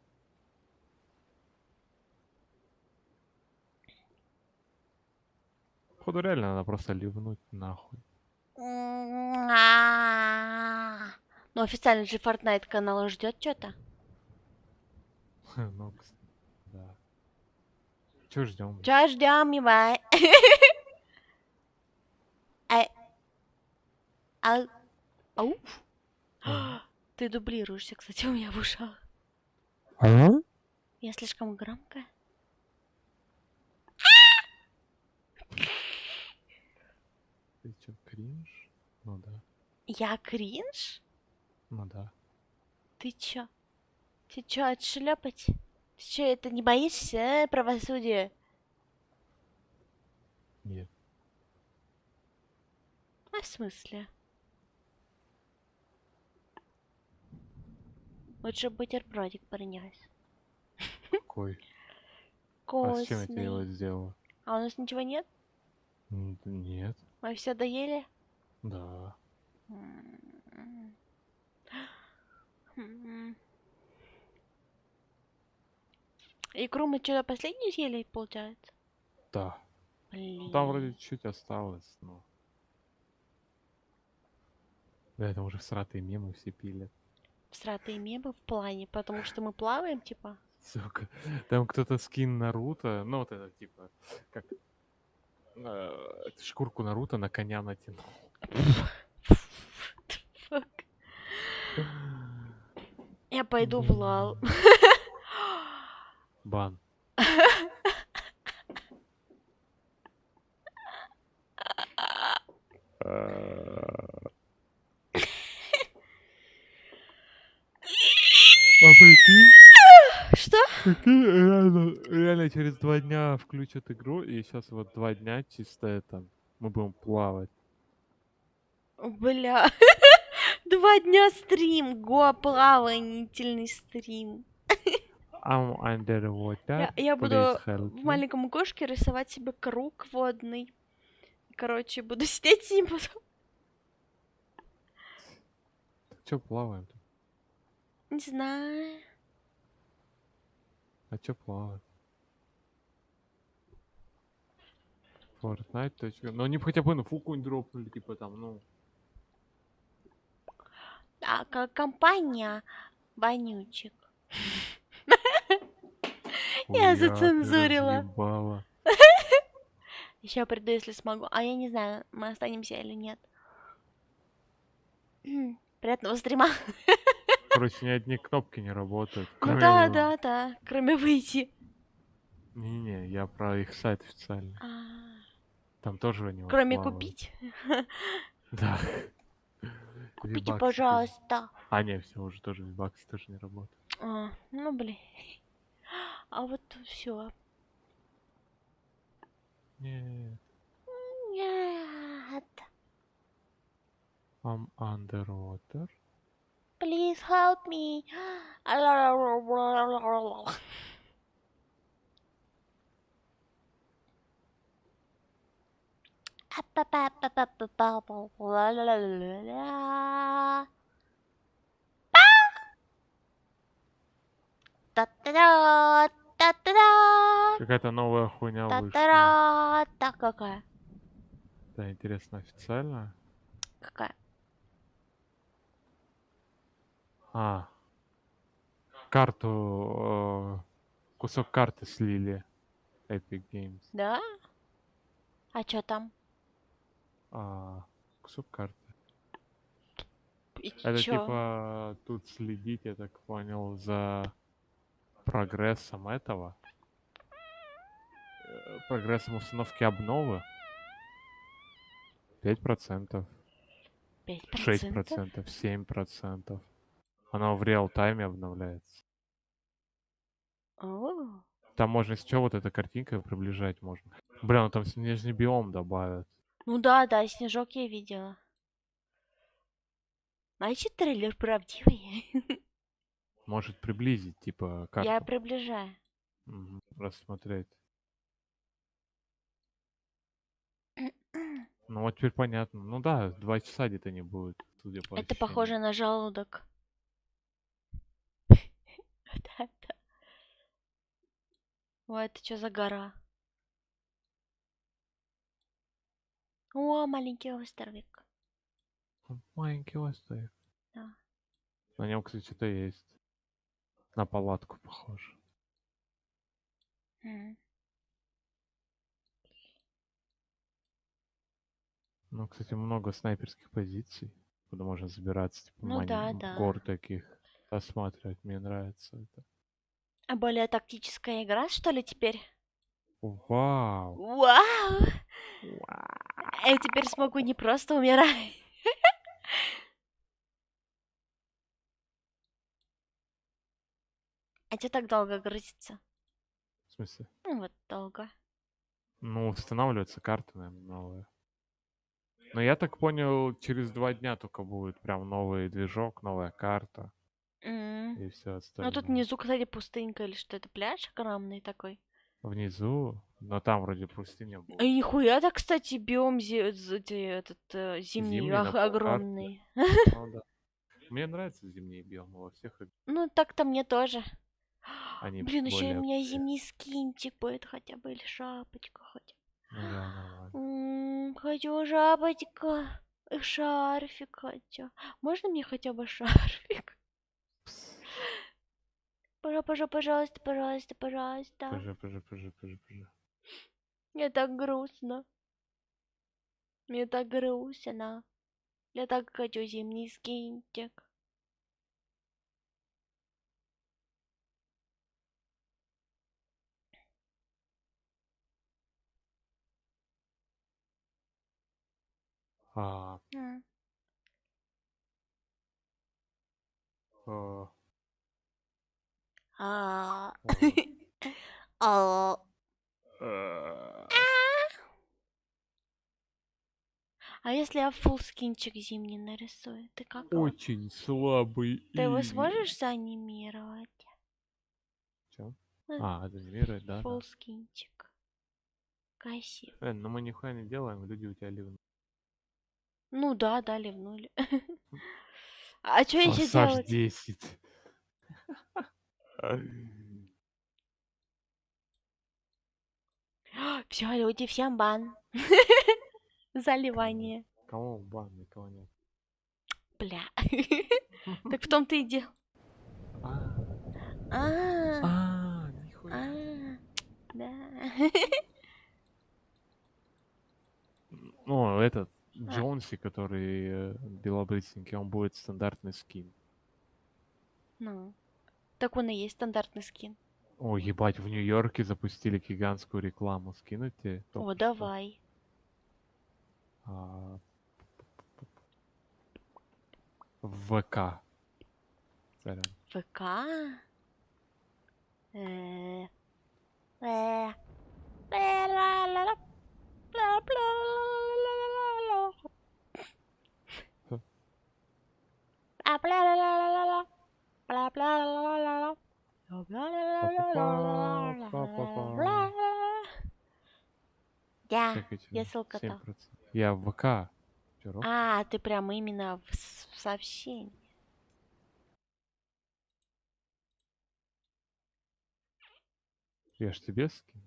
[SPEAKER 2] Походу реально надо просто ливнуть нахуй.
[SPEAKER 1] Ну, официально же Fortnite канал ждет что-то.
[SPEAKER 2] Ну, да. Чё ждем?
[SPEAKER 1] Чё ждем, Ивай? Ау. Ты дублируешься, кстати, у меня в ушах. Я слишком громкая.
[SPEAKER 2] Ты чё, кринж? Ну да.
[SPEAKER 1] Я кринж?
[SPEAKER 2] Ну да.
[SPEAKER 1] Ты чё? Ты чё, отшлепать? Ты чё, это не боишься, правосудие?
[SPEAKER 2] Нет.
[SPEAKER 1] А в смысле? Лучше бутербродик принес.
[SPEAKER 2] Какой? А с чем я тебе его
[SPEAKER 1] Вкусный.
[SPEAKER 2] сделал?
[SPEAKER 1] А у нас ничего нет?
[SPEAKER 2] Нет.
[SPEAKER 1] Мы все доели?
[SPEAKER 2] Да.
[SPEAKER 1] Икру мы что-то последнюю съели, получается?
[SPEAKER 2] Да.
[SPEAKER 1] Блин.
[SPEAKER 2] Там вроде чуть осталось, но... Да, это уже всратые мемы все пили.
[SPEAKER 1] Всратые мемы в плане, потому что мы плаваем, типа?
[SPEAKER 2] Сука. Там кто-то скин Наруто, ну вот это типа, как шкурку Наруто на коня натянул.
[SPEAKER 1] Fuck. Я пойду в лал.
[SPEAKER 2] Бан. А прикинь,
[SPEAKER 1] Что?
[SPEAKER 2] прикинь, реально через 2 дня включат игру, и сейчас вот 2 дня чисто это, мы будем плавать.
[SPEAKER 1] Бля. 2 дня стрим. Го, плавательный стрим.
[SPEAKER 2] I'm underwater,
[SPEAKER 1] Я
[SPEAKER 2] please
[SPEAKER 1] буду
[SPEAKER 2] help
[SPEAKER 1] в
[SPEAKER 2] me.
[SPEAKER 1] маленьком окошке рисовать себе круг водный. Короче, буду сидеть с ним потом.
[SPEAKER 2] Чё плаваем-то?
[SPEAKER 1] Не знаю.
[SPEAKER 2] А чё плаваем? Fortnite. Ну они б хотя бы на фукунь дропнули, типа там, ну.
[SPEAKER 1] Так, компания вонючек. Я
[SPEAKER 2] Хуя, ты
[SPEAKER 1] зацензурила.
[SPEAKER 2] разъебала.
[SPEAKER 1] Еще приду, если смогу. А я не знаю, мы останемся или нет. Приятного стрима.
[SPEAKER 2] Короче, ни одни кнопки не работают.
[SPEAKER 1] Ну
[SPEAKER 2] Кроме
[SPEAKER 1] да,
[SPEAKER 2] вот-
[SPEAKER 1] да, да. Кроме выйти.
[SPEAKER 2] Не-не, я про их сайт официальный. Там тоже они вот
[SPEAKER 1] Кроме
[SPEAKER 2] плавают.
[SPEAKER 1] купить.
[SPEAKER 2] Да.
[SPEAKER 1] Купите,
[SPEAKER 2] V-Bucks
[SPEAKER 1] пожалуйста.
[SPEAKER 2] А, не, все, уже тоже V-Bucks тоже не работает.
[SPEAKER 1] Ну блин. А вот все.
[SPEAKER 2] Нет.
[SPEAKER 1] Нет.
[SPEAKER 2] I'm underwater.
[SPEAKER 1] Please help me. Та-та-да, та-та-да,
[SPEAKER 2] Какая-то новая хуйня вышла.
[SPEAKER 1] та-та-да. Так какая?
[SPEAKER 2] Да, интересно, официально?
[SPEAKER 1] Какая?
[SPEAKER 2] А, карту, кусок карты слили Epic Games.
[SPEAKER 1] Да? А чё там?
[SPEAKER 2] Кусок карты.
[SPEAKER 1] И
[SPEAKER 2] Это
[SPEAKER 1] чё?
[SPEAKER 2] типа тут следить, я так понял, за прогрессом этого. Прогрессом установки обновы. 5%,
[SPEAKER 1] 5%?
[SPEAKER 2] 6%, 7%. Оно в реал-тайме обновляется.
[SPEAKER 1] О,
[SPEAKER 2] Там можно с чего вот эта картинка приближать можно. Бля, ну там снежный биом добавят.
[SPEAKER 1] ну да, да, снежок я видела. Значит, трейлер правдивый.
[SPEAKER 2] Может приблизить, типа,
[SPEAKER 1] Я
[SPEAKER 2] карту.
[SPEAKER 1] приближаю.
[SPEAKER 2] Рассмотреть. Ну вот теперь понятно. Ну да, 2 часа где-то не будет, судя по
[SPEAKER 1] Это
[SPEAKER 2] ощущениям.
[SPEAKER 1] похоже на желудок. Вот это. Ой, это что за гора? О, маленький островик.
[SPEAKER 2] Маленький остров.
[SPEAKER 1] Да.
[SPEAKER 2] На нем, кстати, что-то есть. На палатку похоже.
[SPEAKER 1] М.
[SPEAKER 2] Ну, кстати, много снайперских позиций, куда можно забираться, типа
[SPEAKER 1] Ну да,
[SPEAKER 2] гор
[SPEAKER 1] да.
[SPEAKER 2] таких. Осматривать, мне нравится это.
[SPEAKER 1] А более тактическая игра, что ли, теперь?
[SPEAKER 2] Вау!
[SPEAKER 1] Вау! Я теперь смогу не просто умирать. А что так долго грузится?
[SPEAKER 2] В смысле?
[SPEAKER 1] Ну вот долго.
[SPEAKER 2] Ну, устанавливается карта, наверное, новая. Но я так понял, через 2 дня только будет прям новый движок, новая карта
[SPEAKER 1] М.
[SPEAKER 2] и все
[SPEAKER 1] Ну
[SPEAKER 2] остальное.
[SPEAKER 1] тут внизу, кстати, пустынька или что это, пляж огромный такой.
[SPEAKER 2] Внизу, но там вроде пустыня
[SPEAKER 1] А
[SPEAKER 2] будет.
[SPEAKER 1] нихуя так, кстати, биом этот зимний
[SPEAKER 2] Зимний на полкарте.
[SPEAKER 1] огромный.
[SPEAKER 2] Ну да. Мне нравятся зимние биомы во всех играх.
[SPEAKER 1] Ну так-то мне тоже.
[SPEAKER 2] Они
[SPEAKER 1] Блин, еще и у
[SPEAKER 2] более
[SPEAKER 1] меня
[SPEAKER 2] такие.
[SPEAKER 1] зимний скинчик будет хотя бы, или шапочка хотя
[SPEAKER 2] Ну да, нормально.
[SPEAKER 1] бы. Хочу шапочка и шарфик хочу. Можно мне хотя бы шарфик? Пожалуйста, пожалуйста, пожалуйста.
[SPEAKER 2] Пожи.
[SPEAKER 1] Мне так грустно. Мне так грустно. Я так хочу зимний скинчик.
[SPEAKER 2] А,
[SPEAKER 1] М.
[SPEAKER 2] а,
[SPEAKER 1] А.
[SPEAKER 2] а,
[SPEAKER 1] А.
[SPEAKER 2] а.
[SPEAKER 1] А если я full скинчик зимний нарисую? Ты как его?
[SPEAKER 2] Очень слабый
[SPEAKER 1] Ты его
[SPEAKER 2] ими.
[SPEAKER 1] сможешь заанимировать?
[SPEAKER 2] Чё?
[SPEAKER 1] Ну,
[SPEAKER 2] Анимировать, да.
[SPEAKER 1] full скинчик. Красиво.
[SPEAKER 2] Ну мы нихуя не делаем, люди у тебя ливны.
[SPEAKER 1] Ну да, да, ливнули. А что еще
[SPEAKER 2] Форсаж
[SPEAKER 1] делать?
[SPEAKER 2] 10.
[SPEAKER 1] Все, люди, всем бан. Заливание.
[SPEAKER 2] Кого бан, никого нет.
[SPEAKER 1] Бля. Так в том-то и дело. А,
[SPEAKER 2] Нихуя.
[SPEAKER 1] да.
[SPEAKER 2] Ну, этот Джонси, который белобрысенький, он будет стандартный скин.
[SPEAKER 1] Ну, так он и есть стандартный скин.
[SPEAKER 2] О, ебать, в Нью-Йорке запустили гигантскую рекламу. Скинуть тебе?
[SPEAKER 1] О,
[SPEAKER 2] Только что.
[SPEAKER 1] давай.
[SPEAKER 2] А, В ВК. Сорян.
[SPEAKER 1] ВК? Э, э, ла-ла-ла-ла, бла-бла-ла-ла-ла-ла-ла. Бла-бла-ла-ла-ла-ла, бла-бла-ла-ла-ла-ла,
[SPEAKER 2] Па-па-па,
[SPEAKER 1] бла-бла-ла-ла-ла-ла-ла-ла. Я,
[SPEAKER 2] Как эти?
[SPEAKER 1] где ссылка-то?
[SPEAKER 2] 7%. Я в ВК. Чё,
[SPEAKER 1] А, ты прям именно в сообщении.
[SPEAKER 2] Я ж тебе скинул.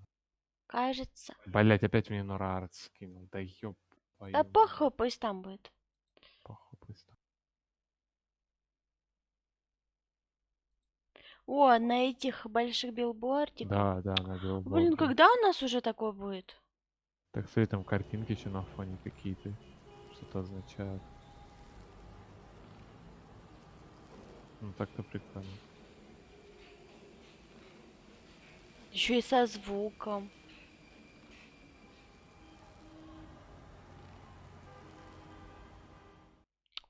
[SPEAKER 1] Кажется.
[SPEAKER 2] Блять, опять мне Нора Арт скинул. Да ёб
[SPEAKER 1] Да
[SPEAKER 2] Твою
[SPEAKER 1] похуй,
[SPEAKER 2] мать,
[SPEAKER 1] пусть там будет.
[SPEAKER 2] похуй, пусть там.
[SPEAKER 1] О, на этих больших билбордиках.
[SPEAKER 2] Да, да, на
[SPEAKER 1] Блин,
[SPEAKER 2] билборде.
[SPEAKER 1] когда у нас уже такое будет?
[SPEAKER 2] Так, смотри, там картинки еще на фоне какие-то. Что-то означает. Ну так-то прикольно.
[SPEAKER 1] Еще и со звуком.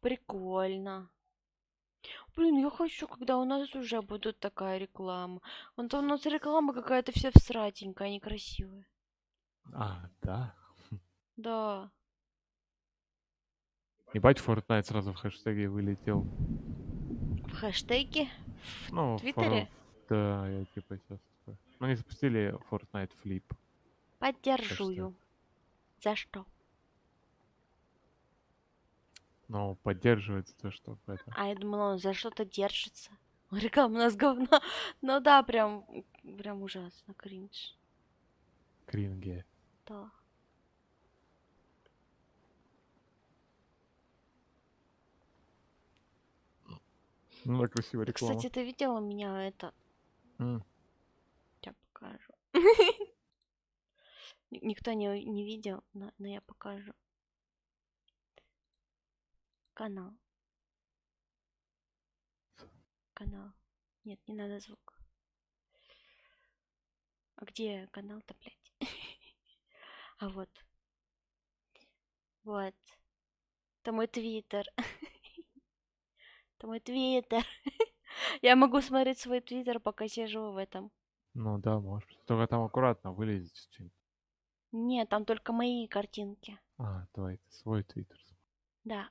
[SPEAKER 1] Прикольно. Блин, я хочу, когда у нас уже будет такая реклама. Вон там у нас реклама какая-то вся всратенькая, некрасивая.
[SPEAKER 2] А, да.
[SPEAKER 1] Да.
[SPEAKER 2] Ебать, Fortnite сразу в хэштеге вылетел.
[SPEAKER 1] В хэштеге?
[SPEAKER 2] Ну,
[SPEAKER 1] В Твиттере?
[SPEAKER 2] да, я типа сейчас такой. Ну, они запустили Fortnite Flip.
[SPEAKER 1] Поддержую. За что?
[SPEAKER 2] Но поддерживается то, что это.
[SPEAKER 1] А я думала, он за что-то держится. Реклама у нас говно. Ну да, прям ужасно, кринж.
[SPEAKER 2] Кринге.
[SPEAKER 1] Да.
[SPEAKER 2] Ну, да, красивая реклама.
[SPEAKER 1] Кстати, ты видела у меня это?
[SPEAKER 2] М,
[SPEAKER 1] Я покажу. Никто не видел, но я покажу. Канал. Канал. Нет, не надо звук. А где канал-то, блядь? А вот. Вот. Это мой твиттер. Это мой твиттер. Я могу смотреть свой твиттер, пока сижу в этом.
[SPEAKER 2] Ну да, может. Только там аккуратно вылезет что-нибудь.
[SPEAKER 1] Нет, там только мои картинки.
[SPEAKER 2] А, давай, ты свой твиттер.
[SPEAKER 1] Да.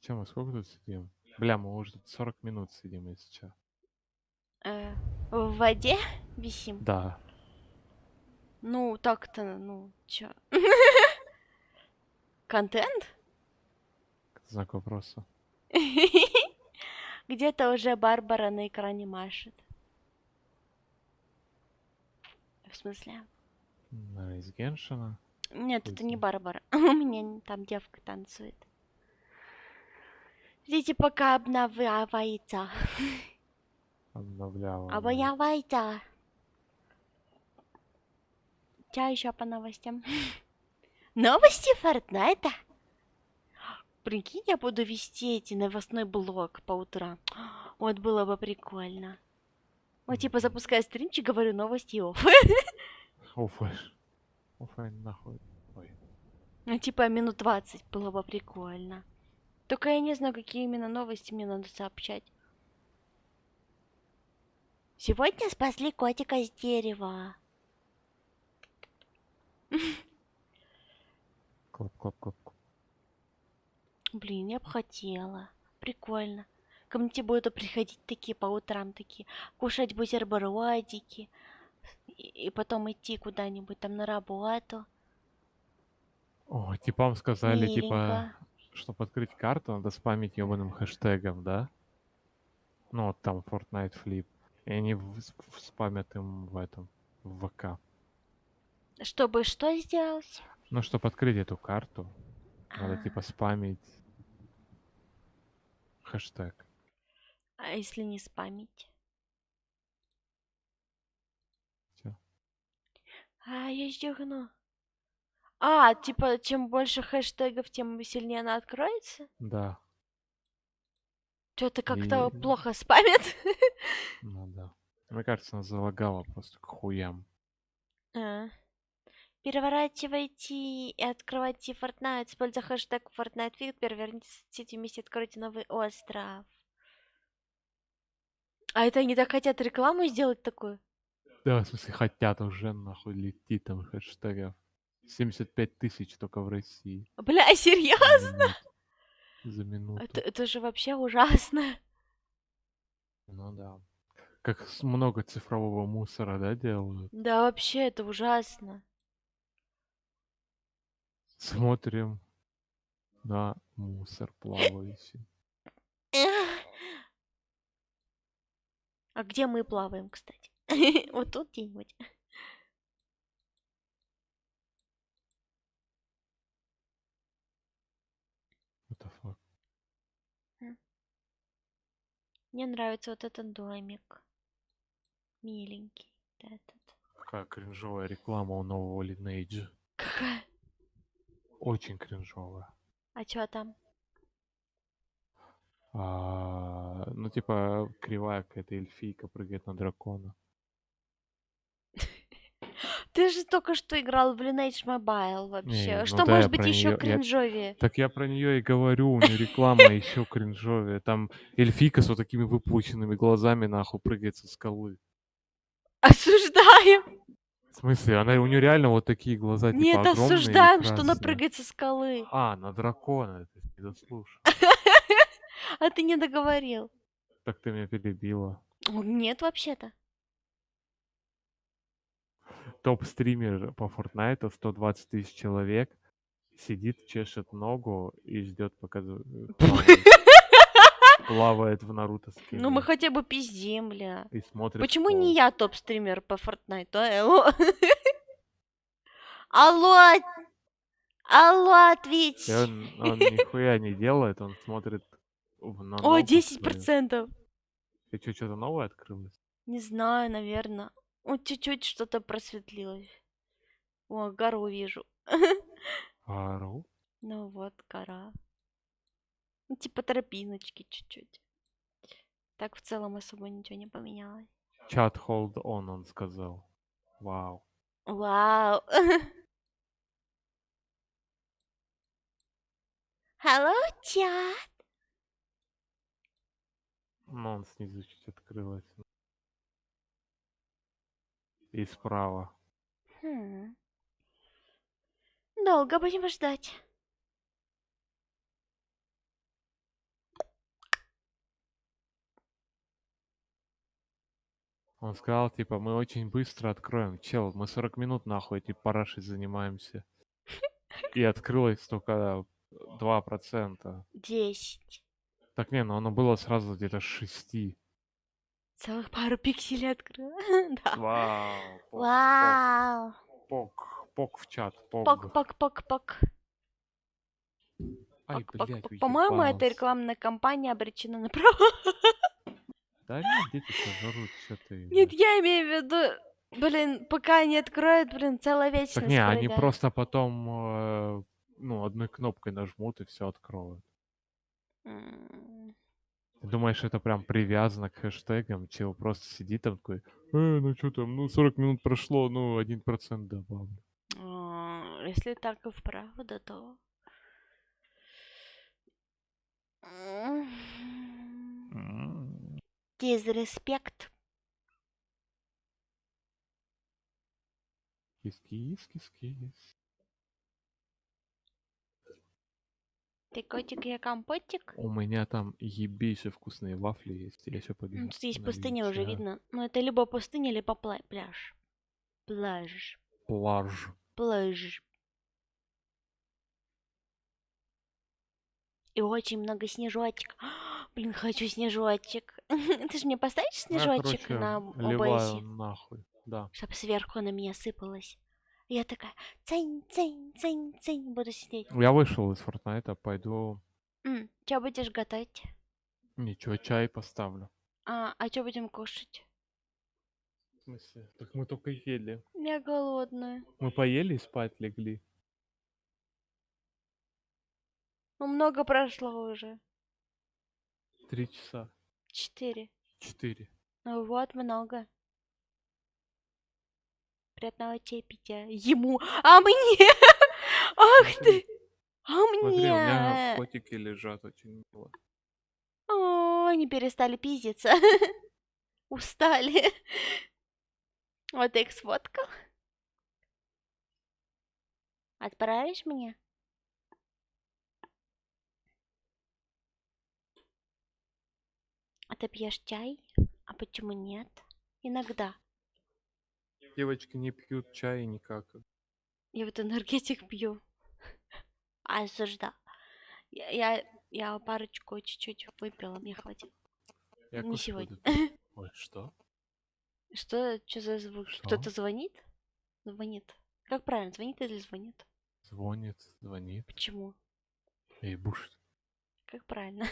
[SPEAKER 2] Че, мы сколько тут сидим? Бля, мы уже тут 40 минут сидим, если чё.
[SPEAKER 1] В воде висим?
[SPEAKER 2] Да.
[SPEAKER 1] Ну, так-то, ну, чё? Контент?
[SPEAKER 2] Знак вопроса.
[SPEAKER 1] Где-то уже Барбара на экране машет. В смысле?
[SPEAKER 2] Из Геншина.
[SPEAKER 1] Нет, это не
[SPEAKER 2] Пусть.
[SPEAKER 1] Барбара. У меня там девка танцует. Ждите, пока обновляется.
[SPEAKER 2] Обновляла.
[SPEAKER 1] Обновляется. Чё еще по новостям? Новости Фортнайта? Прикинь, я буду вести эти новостной блог по утрам. Вот было бы прикольно. Вот типа запускаю стримчик, говорю новости оф.
[SPEAKER 2] Оффэш. Оффай нахуй. Ой.
[SPEAKER 1] Ну типа минут 20 было бы прикольно. Только я не знаю, какие именно новости мне надо сообщать. Сегодня спасли котика с дерева.
[SPEAKER 2] Клоп, клоп, клоп.
[SPEAKER 1] Блин, я бы хотела. Прикольно. Ко мне те будут приходить такие по утрам, такие, кушать бутербродики. И потом идти куда-нибудь там на работу.
[SPEAKER 2] О, типам сказали, типа,
[SPEAKER 1] Миленько.
[SPEAKER 2] чтобы открыть карту, надо спамить ебаным хэштегом, да? Ну, вот там Fortnite Flip. И они спамят им в этом, в ВК.
[SPEAKER 1] Чтобы что сделать?
[SPEAKER 2] Ну, чтобы открыть эту карту, надо
[SPEAKER 1] А,
[SPEAKER 2] типа спамить хэштег.
[SPEAKER 1] а если не спамить?
[SPEAKER 2] Всё.
[SPEAKER 1] А, я стегну. А, типа, чем больше хэштегов, тем сильнее она откроется?
[SPEAKER 2] Да,
[SPEAKER 1] Что-то как-то
[SPEAKER 2] И-
[SPEAKER 1] плохо спамит.
[SPEAKER 2] ну да. Мне кажется, она залагала просто к хуям.
[SPEAKER 1] А. Переворачивайте и открывайте Fortnite. Используя хэштег Fortnite Feed, переверните сети вместе, откройте новый остров. А это они так хотят рекламу сделать такую?
[SPEAKER 2] Да, в смысле, хотят уже, нахуй, летит там хэштегов. 75 тысяч только в России.
[SPEAKER 1] Бля, серьезно?
[SPEAKER 2] За минуту.
[SPEAKER 1] Это же вообще ужасно.
[SPEAKER 2] Ну да. Как много цифрового мусора, да, делают?
[SPEAKER 1] Да, вообще, это ужасно.
[SPEAKER 2] Смотрим на мусор плавающий.
[SPEAKER 1] А где мы плаваем, кстати? Вот тут где-нибудь. Мне нравится вот этот домик. Миленький. Вот этот.
[SPEAKER 2] Какая кринжовая реклама у нового Lineage.
[SPEAKER 1] Какая?
[SPEAKER 2] Очень кринжовая.
[SPEAKER 1] А чё там?
[SPEAKER 2] Ну, типа, кривая какая-то эльфийка прыгает на дракона.
[SPEAKER 1] Ты же только что играл в Lineage Mobile
[SPEAKER 2] Не,
[SPEAKER 1] вообще.
[SPEAKER 2] ну
[SPEAKER 1] Что
[SPEAKER 2] да,
[SPEAKER 1] может
[SPEAKER 2] я
[SPEAKER 1] быть
[SPEAKER 2] про
[SPEAKER 1] еще
[SPEAKER 2] неё- я-
[SPEAKER 1] кринжовее?
[SPEAKER 2] Так я про нее и говорю, у нее реклама еще кринжовее. Там эльфийка с вот такими выпученными глазами нахуй прыгает со скалы.
[SPEAKER 1] Осуждаем!
[SPEAKER 2] В смысле, у нее реально вот такие глаза, типа
[SPEAKER 1] Нет,
[SPEAKER 2] огромные и
[SPEAKER 1] осуждаем, что она
[SPEAKER 2] красные.
[SPEAKER 1] прыгает со скалы.
[SPEAKER 2] На дракона, ты не дослушал.
[SPEAKER 1] А ты не договорил.
[SPEAKER 2] Так ты меня перебила.
[SPEAKER 1] Нет, вообще-то.
[SPEAKER 2] Топ-стример по Фортнайту, 120 тысяч человек, сидит, чешет ногу и ждет, пока плавает в Наруто
[SPEAKER 1] Ну мы
[SPEAKER 2] скине.
[SPEAKER 1] хотя бы пиздим, бля.
[SPEAKER 2] И смотрит в
[SPEAKER 1] Почему не
[SPEAKER 2] пол.
[SPEAKER 1] я топ-стример по Fortnite, а? Алло? Алло! Алло, ответь!
[SPEAKER 2] И он нихуя не делает, он смотрит на
[SPEAKER 1] О,
[SPEAKER 2] ногу свою.
[SPEAKER 1] 10%.
[SPEAKER 2] Ты что-то новое открылось?
[SPEAKER 1] Не знаю, наверное. Вот чуть-чуть что-то просветлилось. О, гору вижу.
[SPEAKER 2] Ару?
[SPEAKER 1] Ну вот, гора. Ну, типа тропиночки чуть-чуть. Так в целом особо ничего не поменялось.
[SPEAKER 2] Чат hold on, он сказал. Вау.
[SPEAKER 1] Вау. Hello, чат.
[SPEAKER 2] Ну, он снизу чуть открылось. И справа.
[SPEAKER 1] Долго будем ждать.
[SPEAKER 2] Он сказал, типа, мы очень быстро откроем. Чел, мы 40 минут нахуй этой парашей занимаемся. И открылось только 2%.
[SPEAKER 1] 10.
[SPEAKER 2] Так не, ну оно было сразу где-то 6.
[SPEAKER 1] Целых пару пикселей открыла. Да.
[SPEAKER 2] Вау.
[SPEAKER 1] Вау.
[SPEAKER 2] Пок в чат.
[SPEAKER 1] Пок-пок-пок-пок.
[SPEAKER 2] Ай, блядь,
[SPEAKER 1] По-моему, эта
[SPEAKER 2] уебался.
[SPEAKER 1] рекламная кампания обречена на провал.
[SPEAKER 2] Да нет, дети сожрут, что ты.
[SPEAKER 1] Нет, я имею в виду, блин, пока они откроют, блин, целая вечность.
[SPEAKER 2] Так не, они
[SPEAKER 1] пройдет.
[SPEAKER 2] просто потом, одной кнопкой нажмут и все откроют.
[SPEAKER 1] М.
[SPEAKER 2] Ты думаешь, это прям привязано к хэштегам? Чел просто сидит там такой, ну что там, 40 минут прошло, 1% добавлю.
[SPEAKER 1] Если так и вправду, то... Дизреспект.
[SPEAKER 2] Кис-кис-кис-кис.
[SPEAKER 1] Ты котик, я компотик.
[SPEAKER 2] У меня там ебейшие вкусные вафли есть. Я еще пойду.
[SPEAKER 1] Тут есть
[SPEAKER 2] налью
[SPEAKER 1] пустыня, уже
[SPEAKER 2] чая.
[SPEAKER 1] видно. Но это либо пустыня, либо пляж. Пляж.
[SPEAKER 2] Плаж.
[SPEAKER 1] Пляж. И очень много снежочек. Блин, хочу снежочек. Ты же мне поставишь снежочек на
[SPEAKER 2] ливаю
[SPEAKER 1] ОБСе?
[SPEAKER 2] нахуй. Да.
[SPEAKER 1] Чтоб сверху на меня сыпалось. Я такая, цень, цень, цень, цень, буду сидеть.
[SPEAKER 2] Я вышел из Фортнайта, пойду.
[SPEAKER 1] Что будешь готовить?
[SPEAKER 2] Ничего, чай поставлю.
[SPEAKER 1] А что будем кушать?
[SPEAKER 2] В смысле? Так мы только ели.
[SPEAKER 1] Я голодная.
[SPEAKER 2] Мы поели и спать легли.
[SPEAKER 1] Ну, много прошло уже.
[SPEAKER 2] 3 часа.
[SPEAKER 1] 4.
[SPEAKER 2] 4.
[SPEAKER 1] Ну вот, много. Приятного чаепития. Ему. А мне! Ах ты! А
[SPEAKER 2] Смотри, у меня
[SPEAKER 1] мне!
[SPEAKER 2] котики лежат очень мило.
[SPEAKER 1] О, они перестали пиздиться. Устали. Вот ты их сфоткал. Отправишь мне? А ты пьешь чай? А почему нет? Иногда.
[SPEAKER 2] Девочки не пьют чай никак.
[SPEAKER 1] Я вот энергетик пью. Осуждал. Я парочку чуть-чуть выпила, мне хватит.
[SPEAKER 2] Я
[SPEAKER 1] Не
[SPEAKER 2] кофе
[SPEAKER 1] сегодня.
[SPEAKER 2] буду пить. Ой, что?
[SPEAKER 1] Что за звуки?
[SPEAKER 2] Что?
[SPEAKER 1] Кто-то звонит? Звонит. Как правильно, звонит или звонит?
[SPEAKER 2] Звонит.
[SPEAKER 1] Почему?
[SPEAKER 2] Ебушит.
[SPEAKER 1] Как правильно?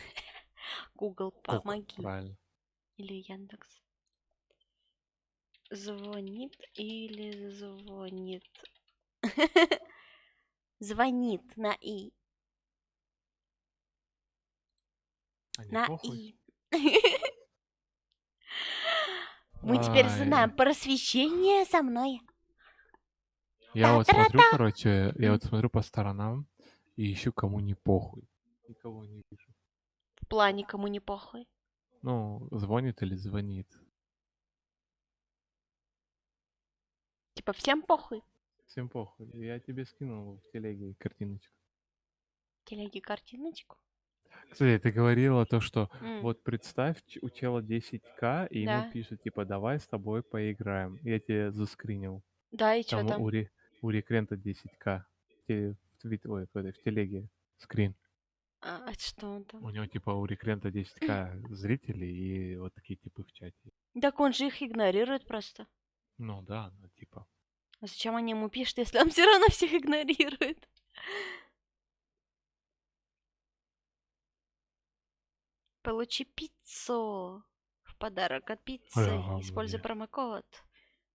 [SPEAKER 1] Google,
[SPEAKER 2] Как
[SPEAKER 1] помоги.
[SPEAKER 2] правильно.
[SPEAKER 1] Или Яндекс? Звонит или звонит? Звонит на И.
[SPEAKER 2] А не
[SPEAKER 1] На
[SPEAKER 2] похуй?
[SPEAKER 1] И. Мы теперь
[SPEAKER 2] Ай,
[SPEAKER 1] знаем просвещение со мной.
[SPEAKER 2] я вот
[SPEAKER 1] Та-та-ра-та.
[SPEAKER 2] смотрю, короче, я
[SPEAKER 1] М.
[SPEAKER 2] вот смотрю по сторонам и ищу, кому не похуй. Никого не вижу.
[SPEAKER 1] В плане, кому не похуй.
[SPEAKER 2] Ну, звонит или звонит.
[SPEAKER 1] Типа всем похуй.
[SPEAKER 2] Всем похуй. Я тебе скинул в телеге картиночку.
[SPEAKER 1] Телеги картиночку.
[SPEAKER 2] Кстати, ты говорила то, что
[SPEAKER 1] М,
[SPEAKER 2] вот представь, у чела 10К, и ему
[SPEAKER 1] Да.
[SPEAKER 2] пишут, типа, давай с тобой поиграем. Я тебе заскринил.
[SPEAKER 1] Да, и чё
[SPEAKER 2] Там
[SPEAKER 1] там?
[SPEAKER 2] у Рекрента 10К. Ой, в телеге скрин.
[SPEAKER 1] А что он там?
[SPEAKER 2] У него, типа, у Рекрента 10К зрителей, и вот такие типы в чате.
[SPEAKER 1] Так он же их игнорирует просто.
[SPEAKER 2] Ну да, ну типа.
[SPEAKER 1] А зачем они ему пишут, если он все равно всех игнорирует? Получи пиццу в подарок от пиццы. Используй
[SPEAKER 2] Бля.
[SPEAKER 1] промокод.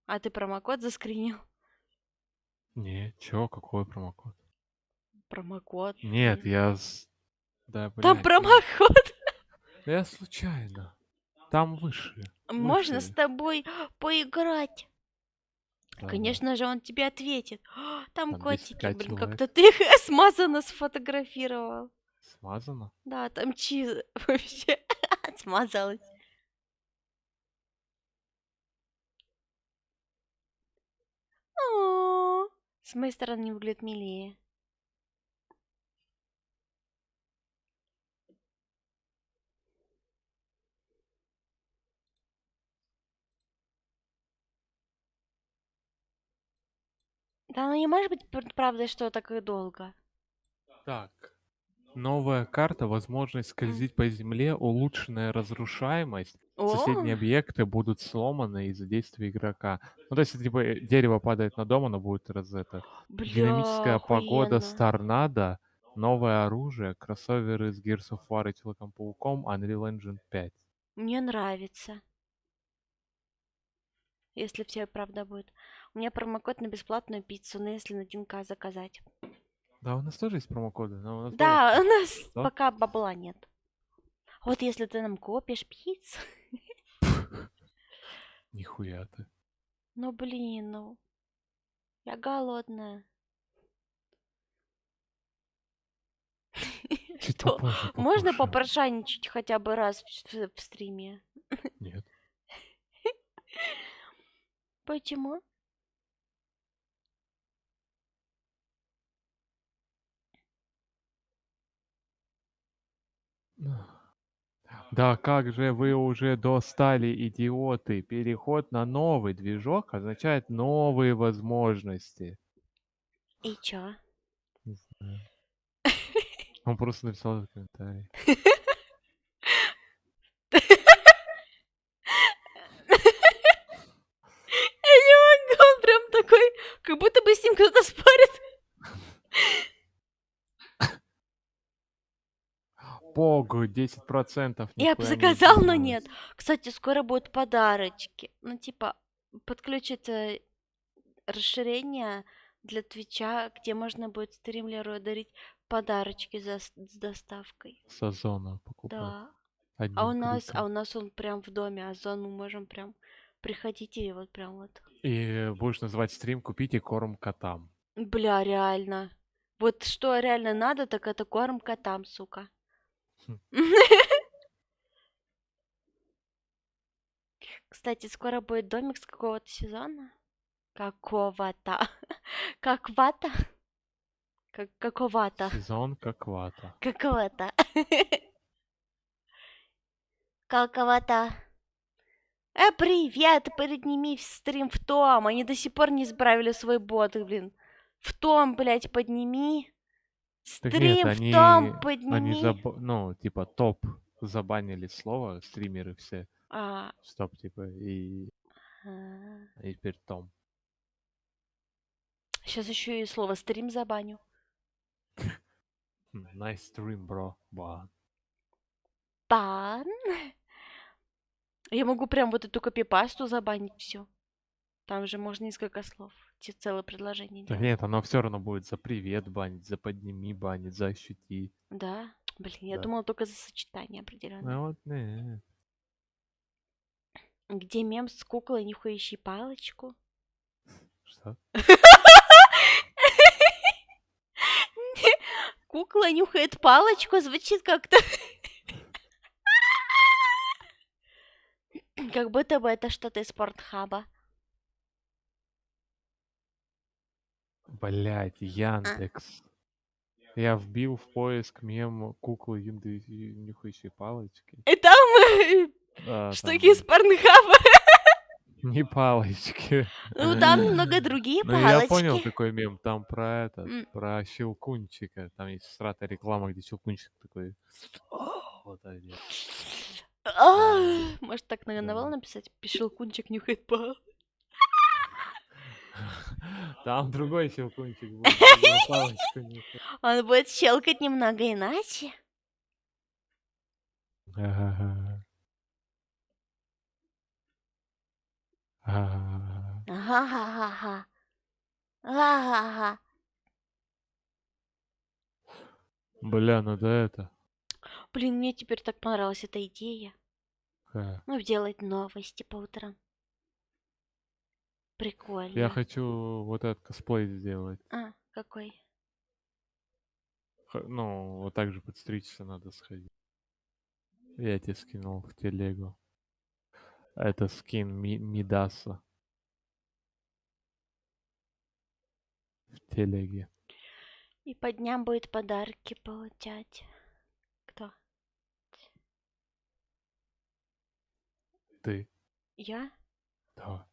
[SPEAKER 1] А ты промокод заскринил?
[SPEAKER 2] Не, чё, какой промокод?
[SPEAKER 1] Промокод,
[SPEAKER 2] Нет,
[SPEAKER 1] блин.
[SPEAKER 2] Да,
[SPEAKER 1] Там
[SPEAKER 2] блядь, нет.
[SPEAKER 1] промокод.
[SPEAKER 2] Я случайно. Там выше.
[SPEAKER 1] Можно с
[SPEAKER 2] Выше.
[SPEAKER 1] тобой поиграть.
[SPEAKER 2] Да,
[SPEAKER 1] Конечно же, он тебе ответит. Там
[SPEAKER 2] Там
[SPEAKER 1] котики,
[SPEAKER 2] 10К
[SPEAKER 1] блин,
[SPEAKER 2] человек.
[SPEAKER 1] как-то ты их смазанно сфотографировал.
[SPEAKER 2] Смазано?
[SPEAKER 1] Да, там чиз вообще смазалась. О, с моей стороны не выглядит милее. Да, ну не может быть правдой, что так и долго.
[SPEAKER 2] Так. Новая карта, возможность скользить по земле, улучшенная разрушаемость.
[SPEAKER 1] О,
[SPEAKER 2] Соседние объекты будут сломаны из-за действия игрока. Ну, то есть, типа, дерево падает на дом, оно будет
[SPEAKER 1] бля,
[SPEAKER 2] Динамическая погода с
[SPEAKER 1] охуенно.
[SPEAKER 2] торнадо, новое оружие, кроссоверы с Gears of War и Человеком-пауком, Unreal Engine 5.
[SPEAKER 1] Мне нравится. Если все правда будет. У меня промокод на бесплатную пиццу, но если на 1К заказать.
[SPEAKER 2] Да, у нас тоже есть промокоды, но у нас
[SPEAKER 1] Да, у
[SPEAKER 2] бабок
[SPEAKER 1] нас
[SPEAKER 2] нет. Да?
[SPEAKER 1] пока бабла нет. Вот если ты нам копишь пиццу.
[SPEAKER 2] Нихуя ты.
[SPEAKER 1] Ну блин, ну. Я голодная.
[SPEAKER 2] Чуть
[SPEAKER 1] Что?
[SPEAKER 2] попозже
[SPEAKER 1] Можно
[SPEAKER 2] покушаем.
[SPEAKER 1] попрошайничать хотя бы раз в стриме?
[SPEAKER 2] Нет.
[SPEAKER 1] Почему?
[SPEAKER 2] Да как же вы уже достали, идиоты? Переход на новый движок означает новые возможности.
[SPEAKER 1] И чё?
[SPEAKER 2] Не знаю. Он просто написал в комментарии.
[SPEAKER 1] Я не могу, он прям такой, как будто бы с ним кто-то спорит.
[SPEAKER 2] Погу, 10%.
[SPEAKER 1] Я бы
[SPEAKER 2] Нихуя не
[SPEAKER 1] заказал, но
[SPEAKER 2] изменилось.
[SPEAKER 1] нет. Кстати, скоро будут подарочки. Ну, типа, подключится расширение для Твича, где можно будет стримлеру дарить подарочки с доставкой.
[SPEAKER 2] С Озона покупать.
[SPEAKER 1] Да.
[SPEAKER 2] Одним кликом.
[SPEAKER 1] У нас он прям в доме, Озон мы можем прям приходить и вот прям вот.
[SPEAKER 2] И будешь называть стрим «Купите корм котам».
[SPEAKER 1] Бля, реально. Вот что реально надо, так это корм котам, сука.
[SPEAKER 2] Хм.
[SPEAKER 1] Кстати, скоро будет домик с какого-то сезона. Какого-то. Как вата? Какого-то.
[SPEAKER 2] Сезон как вата.
[SPEAKER 1] Какого-то. Какого-то. Привет, подними стрим в том. Они до сих пор не исправили свой бот, блин. В том, блядь, подними.
[SPEAKER 2] Так нет,
[SPEAKER 1] Стрим в том,
[SPEAKER 2] они
[SPEAKER 1] подними.
[SPEAKER 2] ну, типа, топ забанили слово, стримеры все.
[SPEAKER 1] А,
[SPEAKER 2] Стоп, типа, и теперь том.
[SPEAKER 1] сейчас еще и слово стрим забаню.
[SPEAKER 2] Nice stream, bro. Ба.
[SPEAKER 1] Бан. Я могу прям вот эту копипасту забанить все. Там же можно несколько слов, целое предложение
[SPEAKER 2] Да
[SPEAKER 1] делать.
[SPEAKER 2] нет, оно все равно будет за привет банить, за подними банить, за ощути.
[SPEAKER 1] Да? Блин, я
[SPEAKER 2] Да.
[SPEAKER 1] думала только за сочетание определенное.
[SPEAKER 2] Ну вот, не.
[SPEAKER 1] Где мем с куклой, нюхающей палочку?
[SPEAKER 2] Что?
[SPEAKER 1] Кукла нюхает палочку, звучит как-то... Как будто бы это что-то из Портхаба.
[SPEAKER 2] Блять, Яндекс. Я вбил в поиск мем куклы нюхающей палочки.
[SPEAKER 1] И там
[SPEAKER 2] А,
[SPEAKER 1] штуки из
[SPEAKER 2] там
[SPEAKER 1] Порнхаба.
[SPEAKER 2] не палочки.
[SPEAKER 1] Ну, там немного другие
[SPEAKER 2] Ну, я понял
[SPEAKER 1] палочки.
[SPEAKER 2] такой мем. Там про этот,
[SPEAKER 1] М.
[SPEAKER 2] про Щелкунчика. Там есть сратая реклама, где Щелкунчик такой... Вот так делает.
[SPEAKER 1] Может, так на
[SPEAKER 2] Да.
[SPEAKER 1] новеллу написать? Пишелкунчик нюхает пал.
[SPEAKER 2] Там другой Щелкунчик будет. другую палочку нюхать.
[SPEAKER 1] Он будет щелкать немного иначе.
[SPEAKER 2] Ага. Ага.
[SPEAKER 1] Ага-ха-ха-ха. Ага-ха-ха.
[SPEAKER 2] Бля, ну да это...
[SPEAKER 1] Блин, мне теперь так понравилась эта идея.
[SPEAKER 2] Ха.
[SPEAKER 1] Ну, делать новости по утрам. Прикольно.
[SPEAKER 2] Я хочу вот этот косплей сделать.
[SPEAKER 1] А, какой?
[SPEAKER 2] Ну, вот так же подстричься надо сходить. Я тебе скинул в телегу. Это скин Мидаса в телеге.
[SPEAKER 1] И по дням будет подарки получать. Кто?
[SPEAKER 2] Ты?
[SPEAKER 1] Я?
[SPEAKER 2] Да.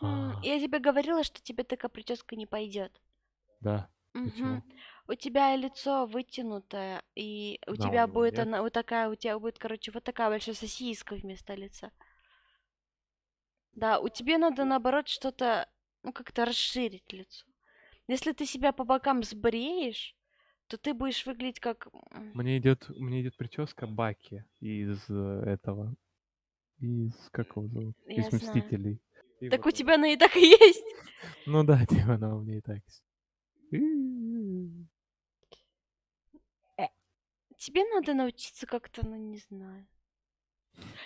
[SPEAKER 2] А,
[SPEAKER 1] Я тебе говорила, что тебе такая прическа не пойдет.
[SPEAKER 2] да. Почему?
[SPEAKER 1] У тебя лицо вытянутое, и у
[SPEAKER 2] Да,
[SPEAKER 1] тебя
[SPEAKER 2] у него
[SPEAKER 1] будет
[SPEAKER 2] нет.
[SPEAKER 1] она вот такая, у тебя будет, короче, вот такая большая сосиска вместо лица. Да, у тебя надо наоборот что-то, ну как-то расширить лицо. Если ты себя по бокам сбреешь, то ты будешь выглядеть как...
[SPEAKER 2] Мне идет прическа Баки из этого. Из как его зовут?
[SPEAKER 1] Я
[SPEAKER 2] Из
[SPEAKER 1] знаю.
[SPEAKER 2] Мстителей. И
[SPEAKER 1] Так
[SPEAKER 2] вот
[SPEAKER 1] у тебя она и так и есть.
[SPEAKER 2] Ну да, типа она у меня и так.
[SPEAKER 1] Тебе надо научиться как-то, ну не знаю.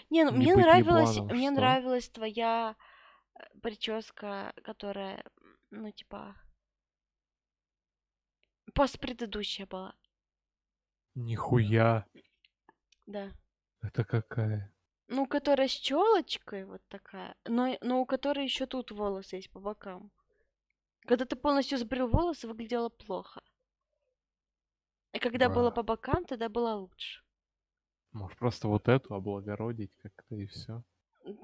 [SPEAKER 1] Не, ну
[SPEAKER 2] Не быть ебланом,
[SPEAKER 1] мне
[SPEAKER 2] что?
[SPEAKER 1] нравилась твоя прическа, которая, ну типа, постпредыдущая была.
[SPEAKER 2] Нихуя.
[SPEAKER 1] Да.
[SPEAKER 2] Это какая?
[SPEAKER 1] Ну, которая с челочкой вот такая, но у которой еще тут волосы есть по бокам. Когда ты полностью сбрил волосы, выглядело плохо. И когда было
[SPEAKER 2] Бра.
[SPEAKER 1] по бокам, тогда было лучше.
[SPEAKER 2] Может, просто вот эту облагородить как-то и все.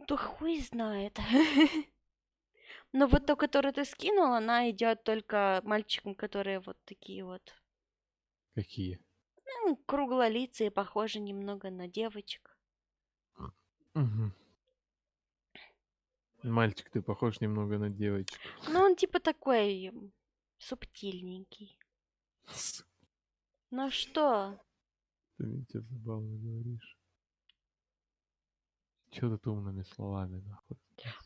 [SPEAKER 1] Да хуй знает. Но вот ту, которую ты скинул, она идет только мальчикам, которые вот такие вот.
[SPEAKER 2] Какие?
[SPEAKER 1] Ну, круглолицые, похожи немного на девочек.
[SPEAKER 2] Мгм. Мальчик, ты похож немного на девочку.
[SPEAKER 1] Ну, он типа такой субтильненький. Ну что?
[SPEAKER 2] Ты мне что забавно говоришь. Чё ты умными словами, нахуй?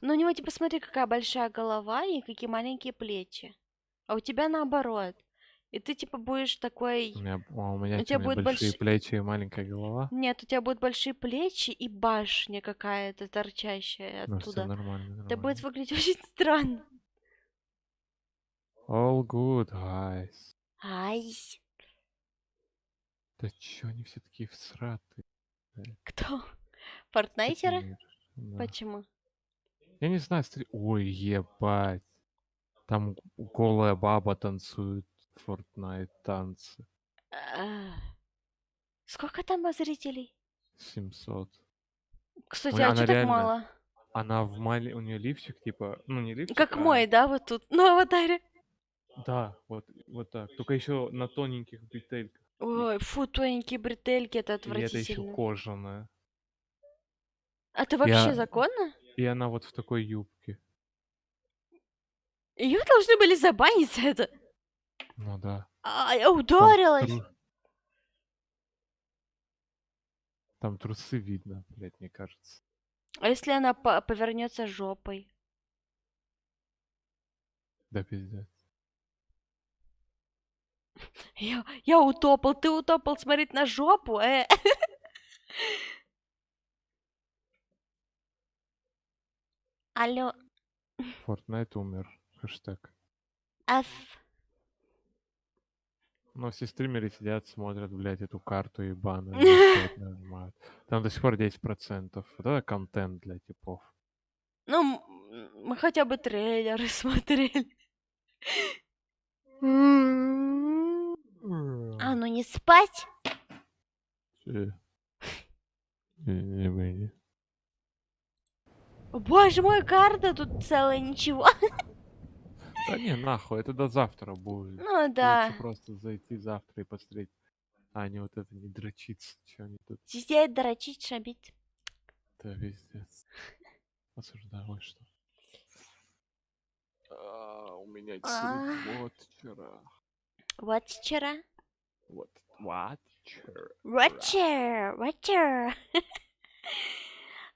[SPEAKER 1] Ну, у него типа смотри, какая большая голова и какие маленькие плечи. А у тебя наоборот. И ты типа будешь такой...
[SPEAKER 2] У меня
[SPEAKER 1] У
[SPEAKER 2] чё,
[SPEAKER 1] тебя
[SPEAKER 2] у меня
[SPEAKER 1] будет
[SPEAKER 2] большие
[SPEAKER 1] больш...
[SPEAKER 2] плечи и маленькая голова?
[SPEAKER 1] Нет, у тебя будут большие плечи и башня какая-то торчащая
[SPEAKER 2] Ну все
[SPEAKER 1] оттуда.
[SPEAKER 2] нормально,
[SPEAKER 1] Это будет
[SPEAKER 2] нормально.
[SPEAKER 1] выглядеть очень странно.
[SPEAKER 2] All good, guys.
[SPEAKER 1] Ай,
[SPEAKER 2] Да чё они все такие всратые?
[SPEAKER 1] кто?
[SPEAKER 2] Чё ты
[SPEAKER 1] Фортнайтеры?
[SPEAKER 2] веришь? Да.
[SPEAKER 1] Почему?
[SPEAKER 2] Я не знаю, Ой, ебать. Там голая баба танцует Fortnite танцы.
[SPEAKER 1] А, Сколько там зрителей?
[SPEAKER 2] 700.
[SPEAKER 1] Кстати, а
[SPEAKER 2] Она
[SPEAKER 1] чё так
[SPEAKER 2] реально,
[SPEAKER 1] мало?
[SPEAKER 2] она у нее лифчик, типа, ну не лифчик,
[SPEAKER 1] Как мой, да, вот тут, на аватаре?
[SPEAKER 2] да, вот так. Только еще на тоненьких бретельках.
[SPEAKER 1] Ой, фу, тоненькие бретельки, это
[SPEAKER 2] И это еще
[SPEAKER 1] отвратительно.
[SPEAKER 2] кожаная.
[SPEAKER 1] Это вообще
[SPEAKER 2] Я,
[SPEAKER 1] законно?
[SPEAKER 2] и она вот в такой юбке.
[SPEAKER 1] Ее должны были забанить за это.
[SPEAKER 2] Ну да.
[SPEAKER 1] А, я
[SPEAKER 2] Там,
[SPEAKER 1] ударилась.
[SPEAKER 2] там трусы видно, блядь, мне кажется.
[SPEAKER 1] А если она повернется жопой?
[SPEAKER 2] Да пиздец.
[SPEAKER 1] Я утопал, ты утопал смотреть на жопу? Алло,
[SPEAKER 2] Fortnite умер. Хэштег.
[SPEAKER 1] F.
[SPEAKER 2] Но все стримеры сидят, смотрят, блядь, эту карту ебаную, инвестируют, нажимают. Там до сих пор 10%. Вот это контент для типов.
[SPEAKER 1] Ну, мы хотя бы трейлеры смотрели. А, ну не спать?
[SPEAKER 2] Э. Не.
[SPEAKER 1] Боже мой, карта тут целая, ничего.
[SPEAKER 2] Да не, нахуй, это до завтра будет.
[SPEAKER 1] Ну
[SPEAKER 2] Лучше
[SPEAKER 1] да.
[SPEAKER 2] просто зайти завтра и посмотреть. А не вот это не дрочиться, что они тут.
[SPEAKER 1] Сидеть, дрочить, шабить.
[SPEAKER 2] Да пиздец. Осуждаю, вот что. У меня вот вчера.
[SPEAKER 1] Вот вчера.
[SPEAKER 2] Вот вчера.
[SPEAKER 1] Watcher.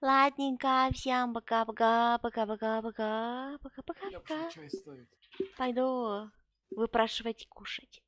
[SPEAKER 1] Ладненько, всем пока-пока, пока-пока-пока, пока-пока-пока.
[SPEAKER 2] Чай ставить.
[SPEAKER 1] Пойду выпрашивать кушать.